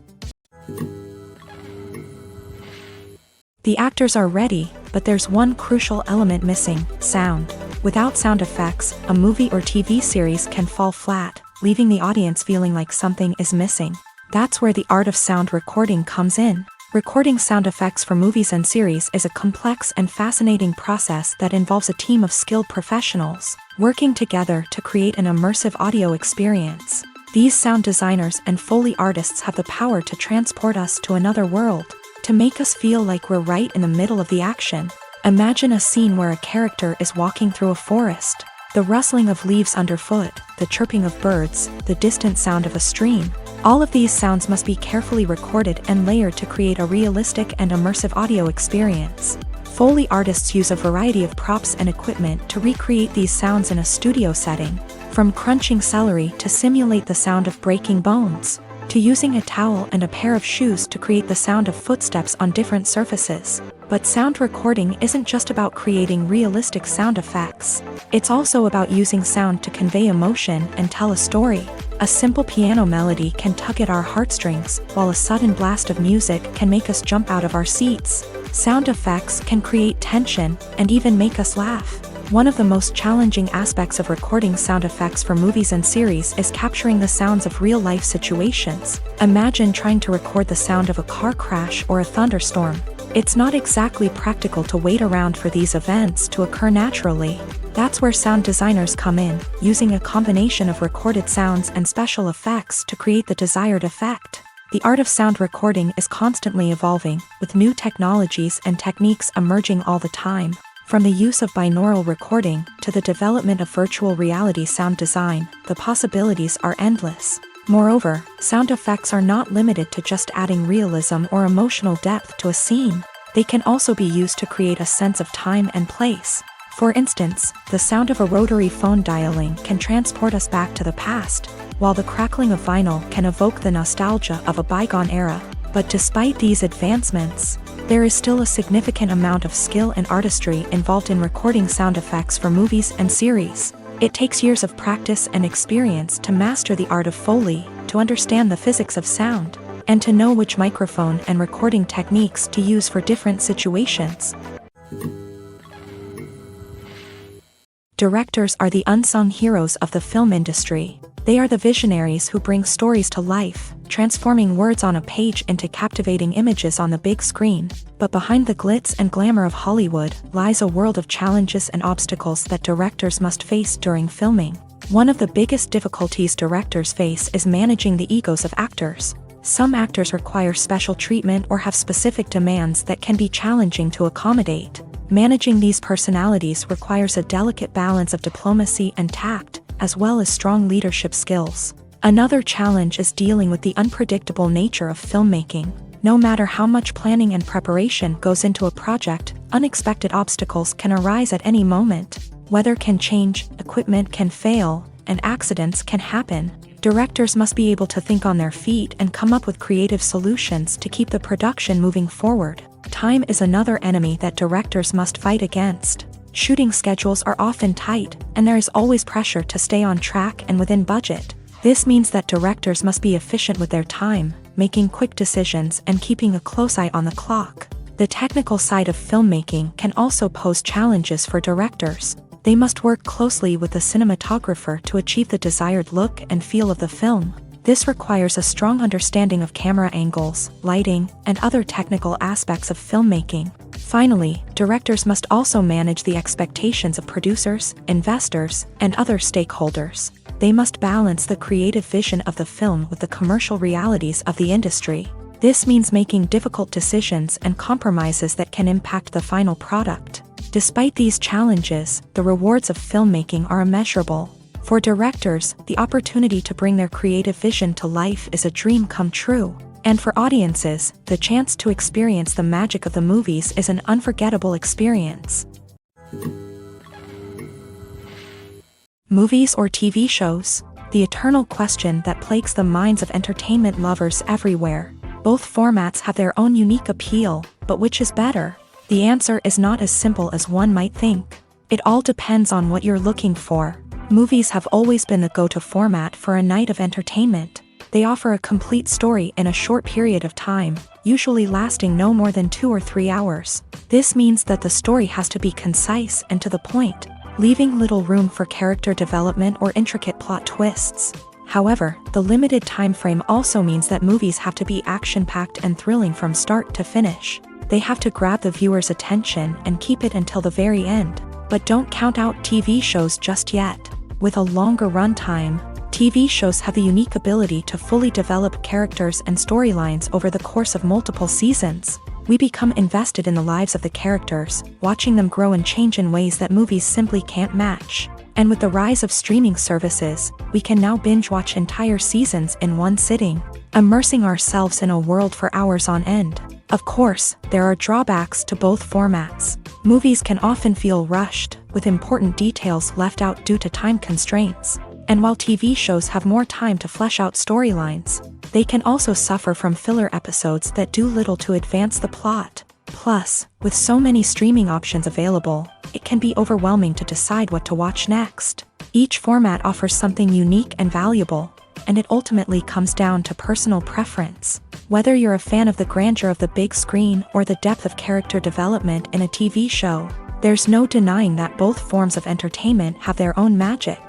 The actors are ready, but there's one crucial element missing: sound. Without sound effects, a movie or TV series can fall flat, leaving the audience feeling like something is missing. That's where the art of sound recording comes in. Recording sound effects for movies and series is a complex and fascinating process that involves a team of skilled professionals working together to create an immersive audio experience. These sound designers and Foley artists have the power to transport us to another world, to make us feel like we're right in the middle of the action. Imagine a scene where a character is walking through a forest. The rustling of leaves underfoot, the chirping of birds, the distant sound of a stream. All of these sounds must be carefully recorded and layered to create a realistic and immersive audio experience. Foley artists use a variety of props and equipment to recreate these sounds in a studio setting, from crunching celery to simulate the sound of breaking bones, to using a towel and a pair of shoes to create the sound of footsteps on different surfaces. But sound recording isn't just about creating realistic sound effects. It's also about using sound to convey emotion and tell a story. A simple piano melody can tug at our heartstrings, while a sudden blast of music can make us jump out of our seats. Sound effects can create tension and even make us laugh. One of the most challenging aspects of recording sound effects for movies and series is capturing the sounds of real-life situations. Imagine trying to record the sound of a car crash or a thunderstorm. It's not exactly practical to wait around for these events to occur naturally. That's where sound designers come in, using a combination of recorded sounds and special effects to create the desired effect. The art of sound recording is constantly evolving, with new technologies and techniques emerging all the time. From the use of binaural recording to the development of virtual reality sound design, the possibilities are endless. Moreover, sound effects are not limited to just adding realism or emotional depth to a scene. They can also be used to create a sense of time and place. For instance, the sound of a rotary phone dialing can transport us back to the past, while the crackling of vinyl can evoke the nostalgia of a bygone era. But despite these advancements, there is still a significant amount of skill and artistry involved in recording sound effects for movies and series. It takes years of practice and experience to master the art of Foley, to understand the physics of sound, and to know which microphone and recording techniques to use for different situations. Directors are the unsung heroes of the film industry. They are the visionaries who bring stories to life, transforming words on a page into captivating images on the big screen. But behind the glitz and glamour of Hollywood lies a world of challenges and obstacles that directors must face during filming. One of the biggest difficulties directors face is managing the egos of actors. Some actors require special treatment or have specific demands that can be challenging to accommodate. Managing these personalities requires a delicate balance of diplomacy and tact, as well as strong leadership skills. Another challenge is dealing with the unpredictable nature of filmmaking. No matter how much planning and preparation goes into a project, unexpected obstacles can arise at any moment. Weather can change, equipment can fail, and accidents can happen. Directors must be able to think on their feet and come up with creative solutions to keep the production moving forward. Time is another enemy that directors must fight against. Shooting schedules are often tight, and there is always pressure to stay on track and within budget. This means that directors must be efficient with their time, making quick decisions and keeping a close eye on the clock. The technical side of filmmaking can also pose challenges for directors. They must work closely with the cinematographer to achieve the desired look and feel of the film. This requires a strong understanding of camera angles, lighting, and other technical aspects of filmmaking. Finally, directors must also manage the expectations of producers, investors, and other stakeholders. They must balance the creative vision of the film with the commercial realities of the industry. This means making difficult decisions and compromises that can impact the final product. Despite these challenges, the rewards of filmmaking are immeasurable. For directors, the opportunity to bring their creative vision to life is a dream come true. And for audiences, the chance to experience the magic of the movies is an unforgettable experience. Movies or TV shows? The eternal question that plagues the minds of entertainment lovers everywhere. Both formats have their own unique appeal, but which is better? The answer is not as simple as one might think. It all depends on what you're looking for. Movies have always been the go-to format for a night of entertainment. They offer a complete story in a short period of time, usually lasting no more than 2 or 3 hours. This means that the story has to be concise and to the point, leaving little room for character development or intricate plot twists. However, the limited time frame also means that movies have to be action-packed and thrilling from start to finish. They have to grab the viewer's attention and keep it until the very end. But don't count out TV shows just yet. With a longer runtime, TV shows have the unique ability to fully develop characters and storylines over the course of multiple seasons. We become invested in the lives of the characters, watching them grow and change in ways that movies simply can't match. And with the rise of streaming services, we can now binge-watch entire seasons in one sitting, immersing ourselves in a world for hours on end. Of course, there are drawbacks to both formats. Movies can often feel rushed, with important details left out due to time constraints. And while TV shows have more time to flesh out storylines, they can also suffer from filler episodes that do little to advance the plot. Plus, with so many streaming options available, it can be overwhelming to decide what to watch next. Each format offers something unique and valuable, and it ultimately comes down to personal preference. Whether you're a fan of the grandeur of the big screen or the depth of character development in a TV show, there's no denying that both forms of entertainment have their own magic.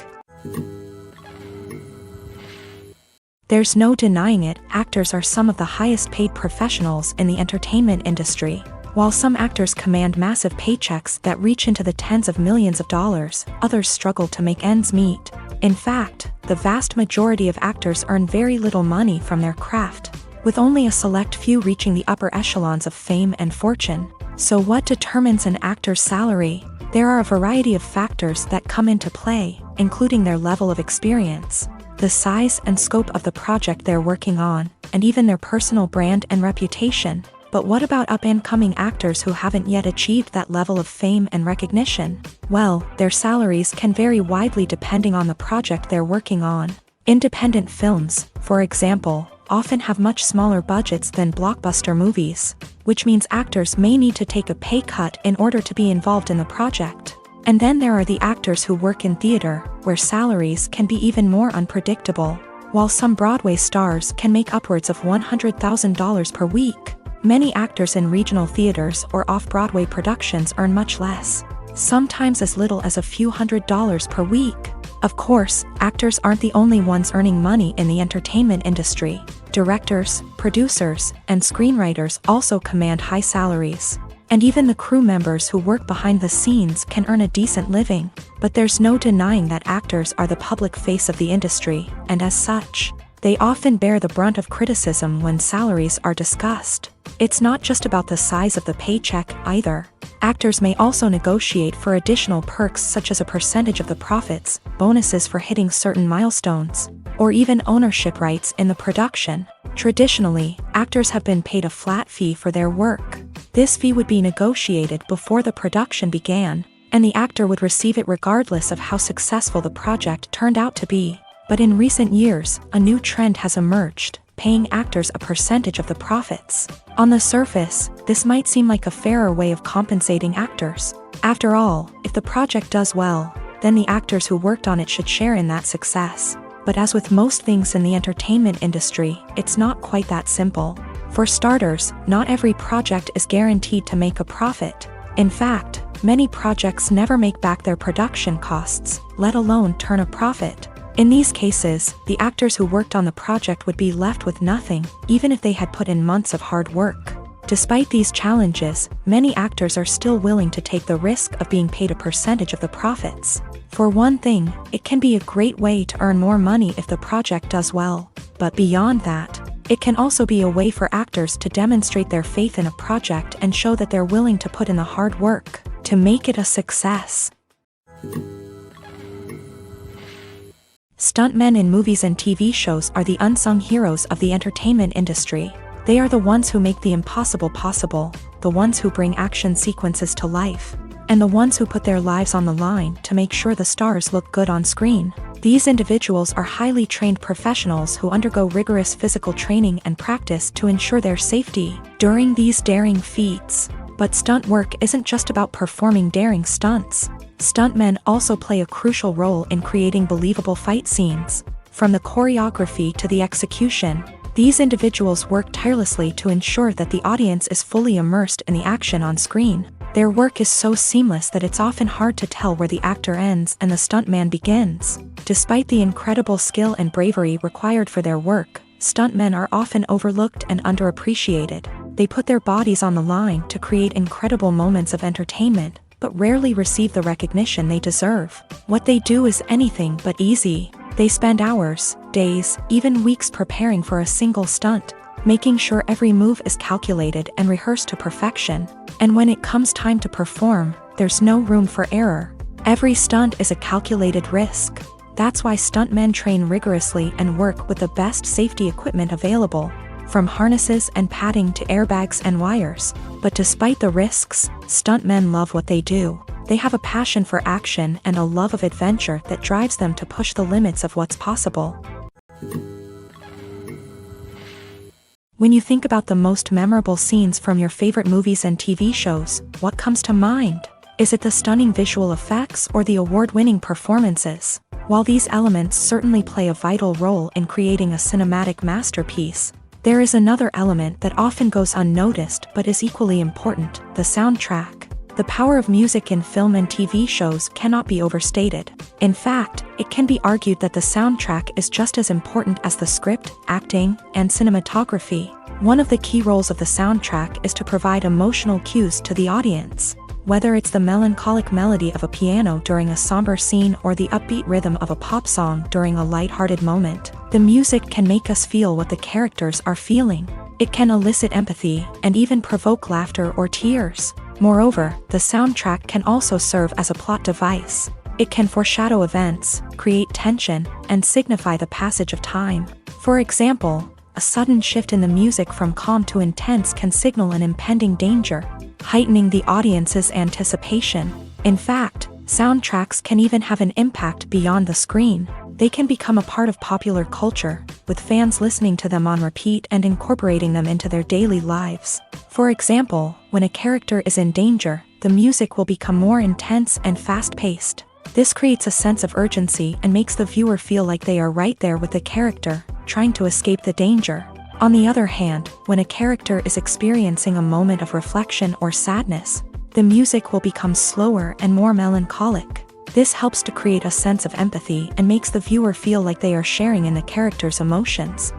There's no denying it, actors are some of the highest paid professionals in the entertainment industry. While some actors command massive paychecks that reach into the tens of millions of dollars, others struggle to make ends meet. In fact, the vast majority of actors earn very little money from their craft, with only a select few reaching the upper echelons of fame and fortune. So what determines an actor's salary? There are a variety of factors that come into play, including their level of experience, the size and scope of the project they're working on, and even their personal brand and reputation. But what about up-and-coming actors who haven't yet achieved that level of fame and recognition? Well, their salaries can vary widely depending on the project they're working on. Independent films, for example, often have much smaller budgets than blockbuster movies, which means actors may need to take a pay cut in order to be involved in the project. And then there are the actors who work in theater, where salaries can be even more unpredictable. While some Broadway stars can make upwards of $100,000 per week, many actors in regional theaters or off-Broadway productions earn much less, sometimes as little as a few $100s per week. Of course, actors aren't the only ones earning money in the entertainment industry. Directors, producers, and screenwriters also command high salaries. And even the crew members who work behind the scenes can earn a decent living. But there's no denying that actors are the public face of the industry, and as such, they often bear the brunt of criticism when salaries are discussed. It's not just about the size of the paycheck either. Actors may also negotiate for additional perks such as a percentage of the profits, bonuses for hitting certain milestones, or even ownership rights in the production. Traditionally, actors have been paid a flat fee for their work. This fee would be negotiated before the production began, and the actor would receive it regardless of how successful the project turned out to be. But in recent years, a new trend has emerged, paying actors a percentage of the profits. On the surface, this might seem like a fairer way of compensating actors. After all, if the project does well, then the actors who worked on it should share in that success. But as with most things in the entertainment industry, it's not quite that simple. For starters, not every project is guaranteed to make a profit. In fact, many projects never make back their production costs, let alone turn a profit. In these cases, the actors who worked on the project would be left with nothing, even if they had put in months of hard work. Despite these challenges, many actors are still willing to take the risk of being paid a percentage of the profits. For one thing, it can be a great way to earn more money if the project does well. But beyond that, it can also be a way for actors to demonstrate their faith in a project and show that they're willing to put in the hard work to make it a success. Stuntmen in movies and TV shows are the unsung heroes of the entertainment industry. They are the ones who make the impossible possible, the ones who bring action sequences to life, and the ones who put their lives on the line to make sure the stars look good on screen. These individuals are highly trained professionals who undergo rigorous physical training and practice to ensure their safety during these daring feats. But stunt work isn't just about performing daring stunts. Stuntmen also play a crucial role in creating believable fight scenes. From the choreography to the execution, these individuals work tirelessly to ensure that the audience is fully immersed in the action on screen. Their work is so seamless that it's often hard to tell where the actor ends and the stuntman begins. Despite the incredible skill and bravery required for their work, stuntmen are often overlooked and underappreciated. They put their bodies on the line to create incredible moments of entertainment, but rarely receive the recognition they deserve. What they do is anything but easy. They spend hours, days, even weeks preparing for a single stunt, making sure every move is calculated and rehearsed to perfection. And when it comes time to perform, there's no room for error. Every stunt is a calculated risk. That's why stuntmen train rigorously and work with the best safety equipment available, from harnesses and padding to airbags and wires. But despite the risks, stuntmen love what they do. They have a passion for action and a love of adventure that drives them to push the limits of what's possible. When you think about the most memorable scenes from your favorite movies and TV shows, what comes to mind? Is it the stunning visual effects or the award-winning performances? While these elements certainly play a vital role in creating a cinematic masterpiece, there is another element that often goes unnoticed but is equally important: the soundtrack. The power of music in film and TV shows cannot be overstated. In fact, it can be argued that the soundtrack is just as important as the script, acting, and cinematography. One of the key roles of the soundtrack is to provide emotional cues to the audience. Whether it's the melancholic melody of a piano during a somber scene or the upbeat rhythm of a pop song during a light-hearted moment, the music can make us feel what the characters are feeling. It can elicit empathy and even provoke laughter or tears. Moreover, the soundtrack can also serve as a plot device. It can foreshadow events, create tension, and signify the passage of time. For example, a sudden shift in the music from calm to intense can signal an impending danger, heightening the audience's anticipation. In fact, soundtracks can even have an impact beyond the screen. They can become a part of popular culture, with fans listening to them on repeat and incorporating them into their daily lives. For example, when a character is in danger, the music will become more intense and fast-paced. This creates a sense of urgency and makes the viewer feel like they are right there with the character, trying to escape the danger. On the other hand, when a character is experiencing a moment of reflection or sadness, the music will become slower and more melancholic. This helps to create a sense of empathy and makes the viewer feel like they are sharing in the character's emotions.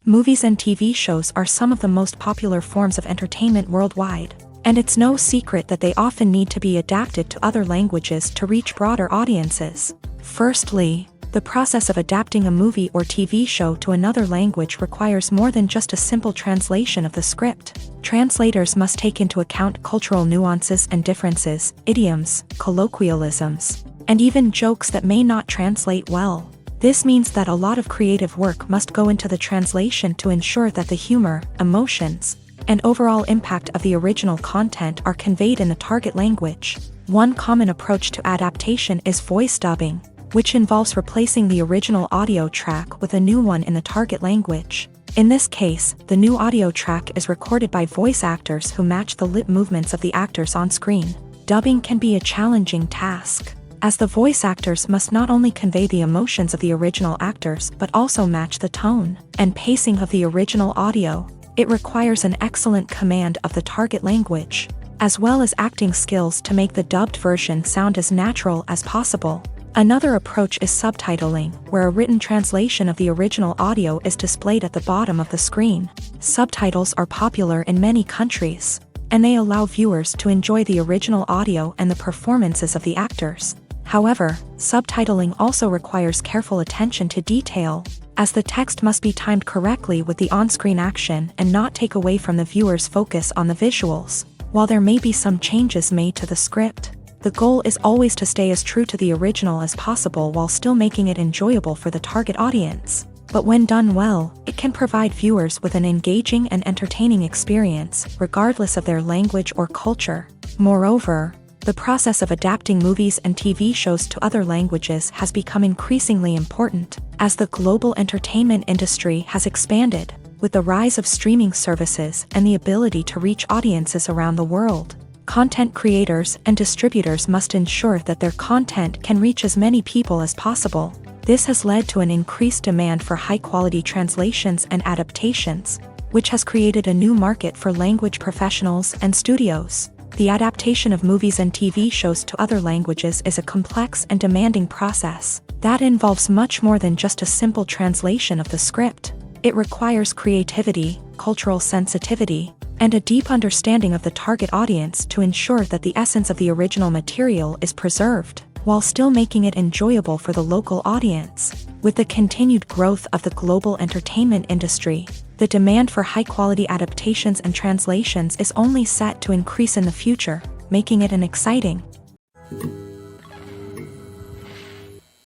Movies and TV shows are some of the most popular forms of entertainment worldwide, and it's no secret that they often need to be adapted to other languages to reach broader audiences. Firstly, the process of adapting a movie or TV show to another language requires more than just a simple translation of the script. Translators must take into account cultural nuances and differences, idioms, colloquialisms, and even jokes that may not translate well. This means that a lot of creative work must go into the translation to ensure that the humor, emotions, and overall impact of the original content are conveyed in the target language. One common approach to adaptation is voice dubbing, which involves replacing the original audio track with a new one in the target language. In this case, the new audio track is recorded by voice actors who match the lip movements of the actors on screen. Dubbing can be a challenging task, as the voice actors must not only convey the emotions of the original actors but also match the tone and pacing of the original audio. It requires an excellent command of the target language, as well as acting skills to make the dubbed version sound as natural as possible. Another approach is subtitling, where a written translation of the original audio is displayed at the bottom of the screen. Subtitles are popular in many countries, and they allow viewers to enjoy the original audio and the performances of the actors. However, subtitling also requires careful attention to detail, as the text must be timed correctly with the on-screen action and not take away from the viewer's focus on the visuals. While there may be some changes made to the script, the goal is always to stay as true to the original as possible while still making it enjoyable for the target audience. But when done well, it can provide viewers with an engaging and entertaining experience, regardless of their language or culture. Moreover, the process of adapting movies and TV shows to other languages has become increasingly important, as the global entertainment industry has expanded, with the rise of streaming services and the ability to reach audiences around the world. Content creators and distributors must ensure that their content can reach as many people as possible. This has led to an increased demand for high-quality translations and adaptations, which has created a new market for language professionals and studios. The adaptation of movies and TV shows to other languages is a complex and demanding process that involves much more than just a simple translation of the script. It requires creativity, cultural sensitivity, and a deep understanding of the target audience to ensure that the essence of the original material is preserved, while still making it enjoyable for the local audience. With the continued growth of the global entertainment industry, the demand for high-quality adaptations and translations is only set to increase in the future, making it an exciting.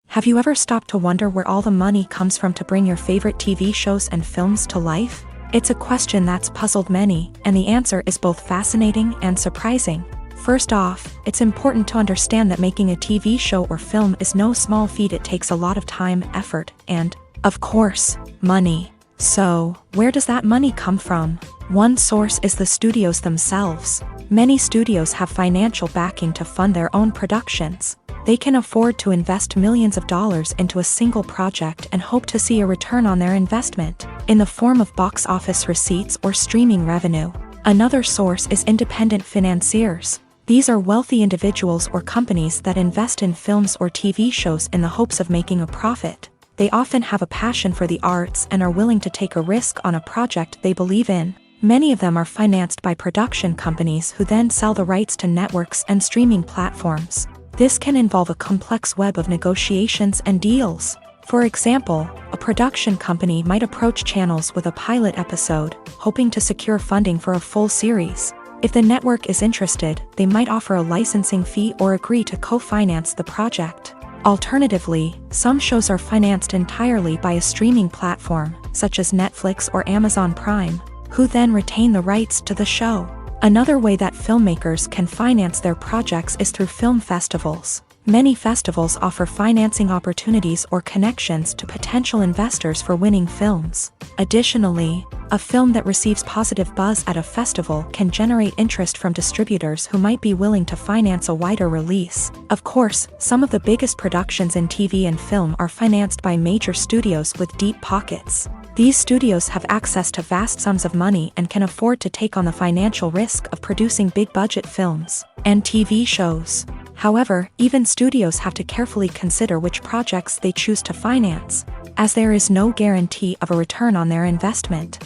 Have you ever stopped to wonder where all the money comes from to bring your favorite TV shows and films to life? It's a question that's puzzled many, and the answer is both fascinating and surprising. First off, it's important to understand that making a TV show or film is no small feat. It takes a lot of time, effort, and, of course, money. So, where does that money come from? One source is the studios themselves. Many studios have financial backing to fund their own productions. They can afford to invest millions of dollars into a single project and hope to see a return on their investment, in the form of box office receipts or streaming revenue. Another source is independent financiers. These are wealthy individuals or companies that invest in films or TV shows in the hopes of making a profit. They often have a passion for the arts and are willing to take a risk on a project they believe in. Many of them are financed by production companies who then sell the rights to networks and streaming platforms. This can involve a complex web of negotiations and deals. For example, a production company might approach channels with a pilot episode, hoping to secure funding for a full series. If the network is interested, they might offer a licensing fee or agree to co-finance the project. Alternatively, some shows are financed entirely by a streaming platform, such as Netflix or Amazon Prime, who then retain the rights to the show. Another way that filmmakers can finance their projects is through film festivals. Many festivals offer financing opportunities or connections to potential investors for winning films. Additionally, a film that receives positive buzz at a festival can generate interest from distributors who might be willing to finance a wider release. Of course, some of the biggest productions in TV and film are financed by major studios with deep pockets. These studios have access to vast sums of money and can afford to take on the financial risk of producing big-budget films and TV shows. However, even studios have to carefully consider which projects they choose to finance, as there is no guarantee of a return on their investment.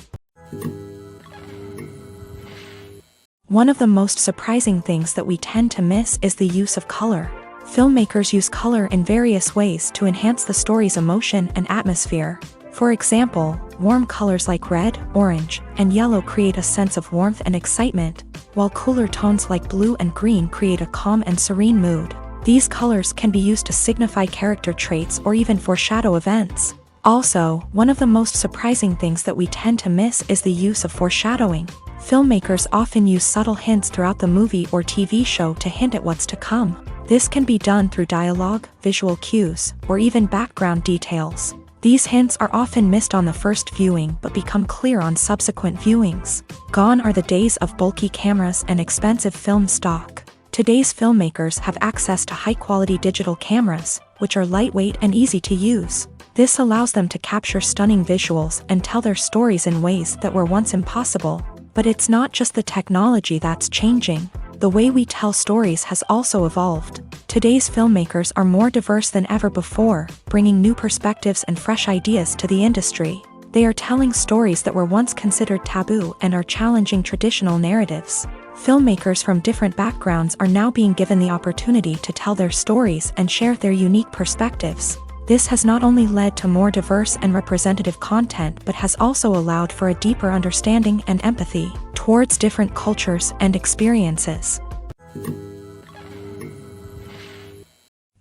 One of the most surprising things that we tend to miss is the use of color. Filmmakers use color in various ways to enhance the story's emotion and atmosphere. For example, warm colors like red, orange, and yellow create a sense of warmth and excitement, while cooler tones like blue and green create a calm and serene mood. These colors can be used to signify character traits or even foreshadow events. Also, one of the most surprising things that we tend to miss is the use of foreshadowing. Filmmakers often use subtle hints throughout the movie or TV show to hint at what's to come. This can be done through dialogue, visual cues, or even background details. These hints are often missed on the first viewing but become clear on subsequent viewings. Gone are the days of bulky cameras and expensive film stock. Today's filmmakers have access to high-quality digital cameras, which are lightweight and easy to use. This allows them to capture stunning visuals and tell their stories in ways that were once impossible. But it's not just the technology that's changing. The way we tell stories has also evolved. Today's filmmakers are more diverse than ever before, bringing new perspectives and fresh ideas to the industry. They are telling stories that were once considered taboo and are challenging traditional narratives. Filmmakers from different backgrounds are now being given the opportunity to tell their stories and share their unique perspectives. This has not only led to more diverse and representative content but has also allowed for a deeper understanding and empathy towards different cultures and experiences.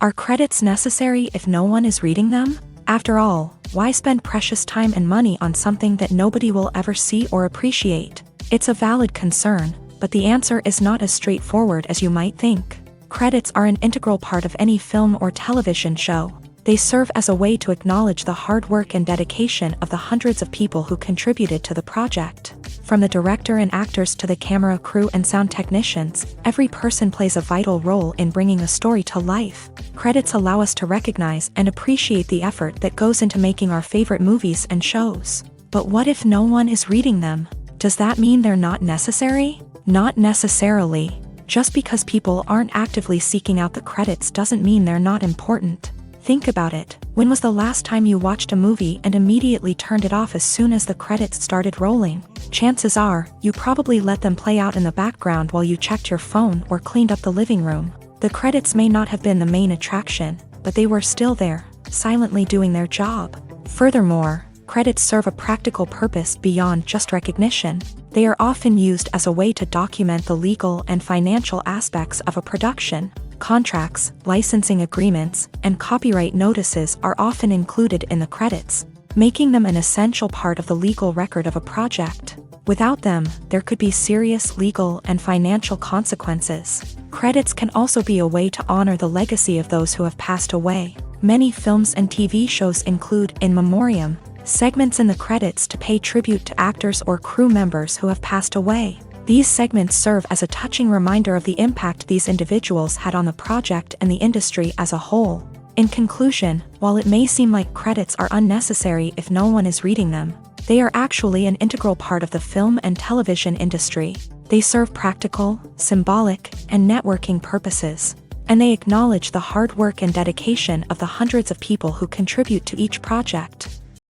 Are credits necessary if no one is reading them? After all, why spend precious time and money on something that nobody will ever see or appreciate? It's a valid concern, but the answer is not as straightforward as you might think. Credits are an integral part of any film or television show. They serve as a way to acknowledge the hard work and dedication of the hundreds of people who contributed to the project. From the director and actors to the camera crew and sound technicians, every person plays a vital role in bringing a story to life. Credits allow us to recognize and appreciate the effort that goes into making our favorite movies and shows. But what if no one is reading them? Does that mean they're not necessary? Not necessarily. Just because people aren't actively seeking out the credits doesn't mean they're not important. Think about it. When was the last time you watched a movie and immediately turned it off as soon as the credits started rolling? Chances are, you probably let them play out in the background while you checked your phone or cleaned up the living room. The credits may not have been the main attraction, but they were still there, silently doing their job. Furthermore, credits serve a practical purpose beyond just recognition. They are often used as a way to document the legal and financial aspects of a production. Contracts, licensing agreements, and copyright notices are often included in the credits, making them an essential part of the legal record of a project. Without them, there could be serious legal and financial consequences. Credits can also be a way to honor the legacy of those who have passed away. Many films and TV shows include in memoriam segments in the credits to pay tribute to actors or crew members who have passed away. These segments serve as a touching reminder of the impact these individuals had on the project and the industry as a whole. In conclusion, while it may seem like credits are unnecessary if no one is reading them, they are actually an integral part of the film and television industry. They serve practical, symbolic, and networking purposes, and they acknowledge the hard work and dedication of the hundreds of people who contribute to each project.